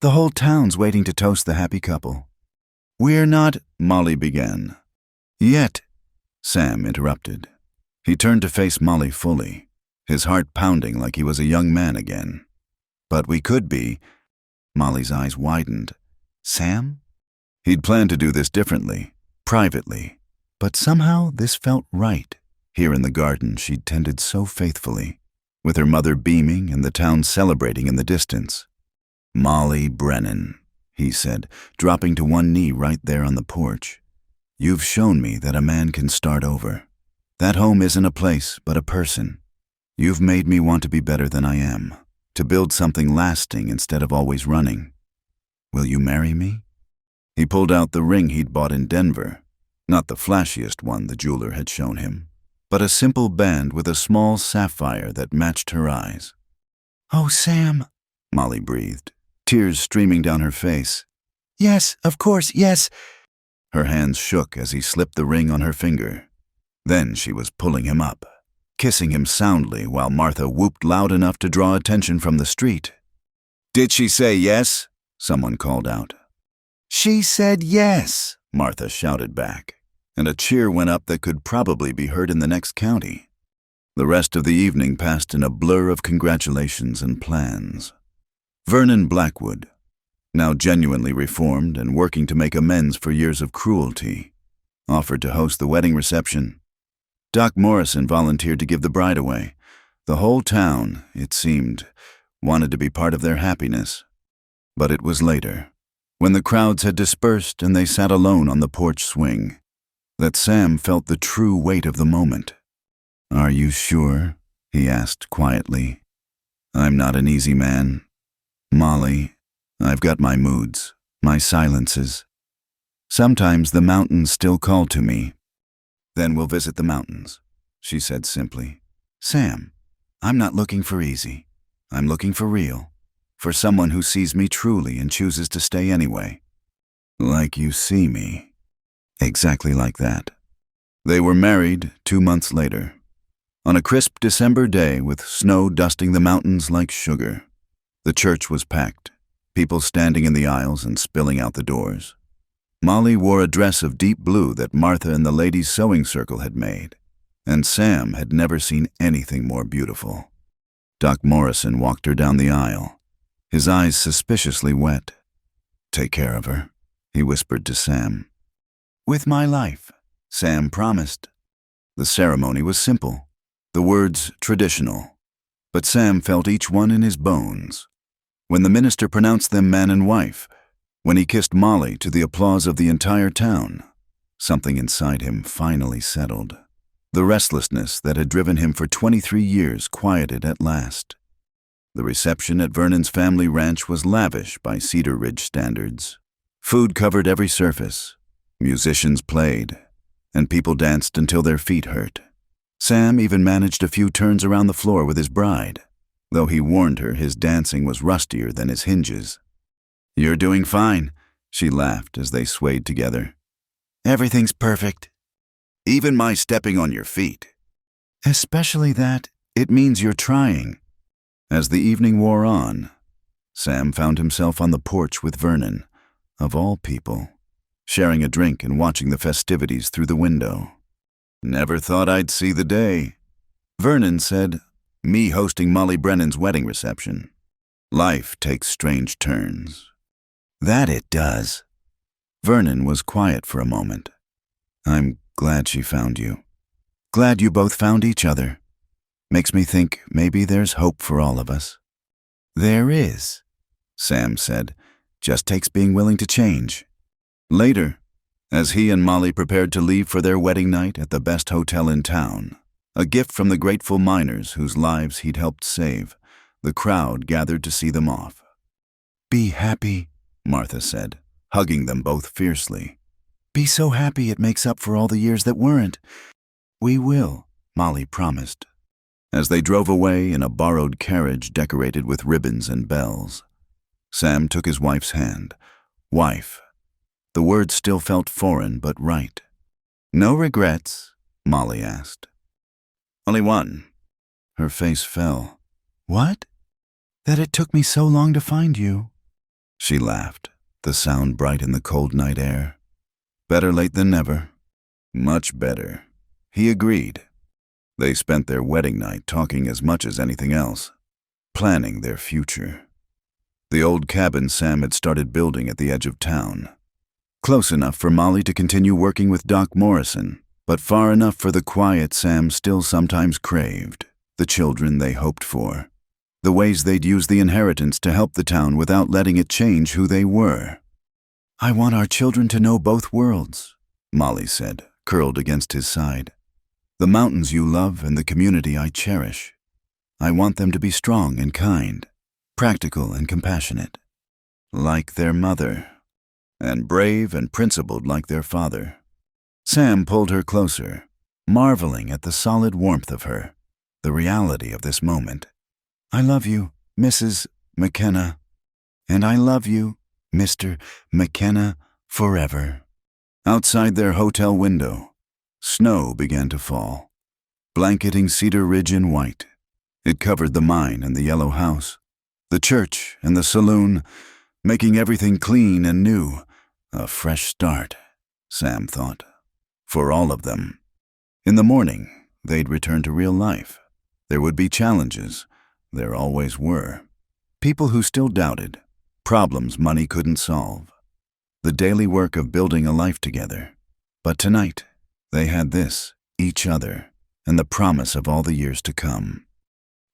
The whole town's waiting to toast the happy couple. We're not, Molly began. Yet, Sam interrupted. He turned to face Molly fully, his heart pounding like he was a young man again. But we could be. Molly's eyes widened. Sam? He'd planned to do this differently, privately, but somehow this felt right, here in the garden she'd tended so faithfully, with her mother beaming and the town celebrating in the distance. Molly Brennan, he said, dropping to one knee right there on the porch. You've shown me that a man can start over. That home isn't a place, but a person. You've made me want to be better than I am, to build something lasting instead of always running. Will you marry me? He pulled out the ring he'd bought in Denver, not the flashiest one the jeweler had shown him, but a simple band with a small sapphire that matched her eyes. Oh, Sam, Molly breathed, tears streaming down her face. Yes, of course, yes. Her hands shook as he slipped the ring on her finger. Then she was pulling him up, kissing him soundly while Martha whooped loud enough to draw attention from the street. Did she say yes? Someone called out. She said yes, Martha shouted back, and a cheer went up that could probably be heard in the next county. The rest of the evening passed in a blur of congratulations and plans. Vernon Blackwood, now genuinely reformed and working to make amends for years of cruelty, offered to host the wedding reception. Doc Morrison volunteered to give the bride away. The whole town, it seemed, wanted to be part of their happiness. But it was later, when the crowds had dispersed and they sat alone on the porch swing, that Sam felt the true weight of the moment. Are you sure? He asked quietly. I'm not an easy man. Molly, I've got my moods, my silences. Sometimes the mountains still call to me. Then we'll visit the mountains, she said simply. Sam, I'm not looking for easy. I'm looking for real, for someone who sees me truly and chooses to stay anyway. Like you see me. Exactly like that. They were married 2 months later, on a crisp December day with snow dusting the mountains like sugar. The church was packed, people standing in the aisles and spilling out the doors. Molly wore a dress of deep blue that Martha and the ladies' sewing circle had made, and Sam had never seen anything more beautiful. Doc Morrison walked her down the aisle, his eyes suspiciously wet. Take care of her, he whispered to Sam. With my life, Sam promised. The ceremony was simple, the words traditional, but Sam felt each one in his bones. When the minister pronounced them man and wife, when he kissed Molly to the applause of the entire town, something inside him finally settled. The restlessness that had driven him for 23 years quieted at last. The reception at Vernon's family ranch was lavish by Cedar Ridge standards. Food covered every surface, musicians played, and people danced until their feet hurt. Sam even managed a few turns around the floor with his bride, though he warned her his dancing was rustier than his hinges. You're doing fine, she laughed as they swayed together. Everything's perfect. Even my stepping on your feet. Especially that, it means you're trying. As the evening wore on, Sam found himself on the porch with Vernon, of all people, sharing a drink and watching the festivities through the window. Never thought I'd see the day. Vernon said, me hosting Molly Brennan's wedding reception. Life takes strange turns. That it does. Vernon was quiet for a moment. I'm glad she found you. Glad you both found each other. Makes me think maybe there's hope for all of us." "There is," Sam said. "Just takes being willing to change." Later, as he and Molly prepared to leave for their wedding night at the best hotel in town, a gift from the grateful miners whose lives he'd helped save, the crowd gathered to see them off. "Be happy," Martha said, hugging them both fiercely. "Be so happy it makes up for all the years that weren't." "We will," Molly promised. As they drove away in a borrowed carriage decorated with ribbons and bells, Sam took his wife's hand. Wife. The word still felt foreign but right. "No regrets?" Molly asked. "Only one." Her face fell. "What?" "That it took me so long to find you." She laughed, the sound bright in the cold night air. "Better late than never." "Much better," he agreed. They spent their wedding night talking as much as anything else, planning their future. The old cabin Sam had started building at the edge of town. Close enough for Molly to continue working with Doc Morrison, but far enough for the quiet Sam still sometimes craved, the children they hoped for, the ways they'd use the inheritance to help the town without letting it change who they were. "I want our children to know both worlds," Molly said, curled against his side. "The mountains you love and the community I cherish. I want them to be strong and kind, practical and compassionate, like their mother, and brave and principled like their father." Sam pulled her closer, marveling at the solid warmth of her, the reality of this moment. "I love you, Mrs. McKenna, and I love you, Mr. McKenna, forever." Outside their hotel window, snow began to fall, blanketing Cedar Ridge in white. It covered the mine and the yellow house, the church and the saloon, making everything clean and new. A fresh start, Sam thought, for all of them. In the morning, they'd return to real life. There would be challenges. There always were. People who still doubted, problems money couldn't solve, the daily work of building a life together. But tonight, they had this, each other, and the promise of all the years to come.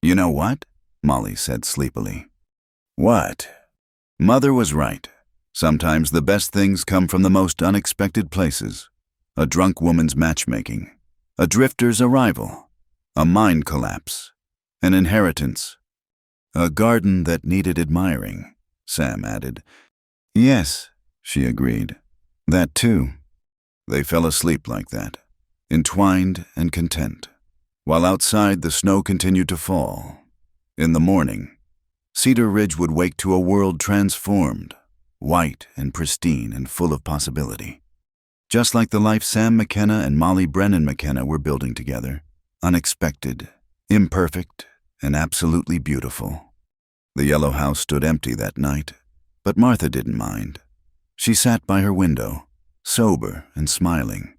"You know what?" Molly said sleepily. "What?" Mother was right. Sometimes the best things come from the most unexpected places. A drunk woman's matchmaking, a drifter's arrival, a mine collapse, an inheritance, a garden that needed admiring, Sam added. "Yes," she agreed. "That too." They fell asleep like that, entwined and content, while outside the snow continued to fall. In the morning, Cedar Ridge would wake to a world transformed, white and pristine and full of possibility. Just like the life Sam McKenna and Molly Brennan McKenna were building together, unexpected, imperfect, and absolutely beautiful. The yellow house stood empty that night, but Martha didn't mind. She sat by her window, sober and smiling,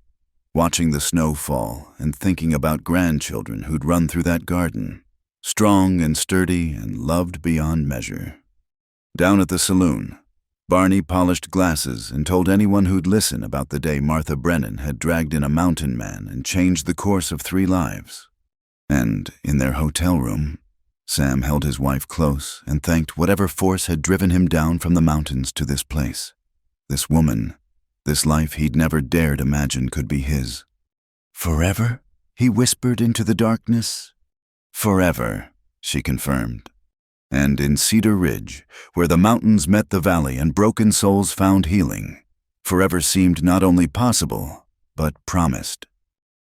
watching the snow fall and thinking about grandchildren who'd run through that garden, strong and sturdy and loved beyond measure. Down at the saloon, Barney polished glasses and told anyone who'd listen about the day Martha Brennan had dragged in a mountain man and changed the course of 3 lives. And in their hotel room, Sam held his wife close and thanked whatever force had driven him down from the mountains to this place. This woman, this life he'd never dared imagine could be his. "Forever?" he whispered into the darkness. "Forever," she confirmed. And in Cedar Ridge, where the mountains met the valley and broken souls found healing, forever seemed not only possible, but promised.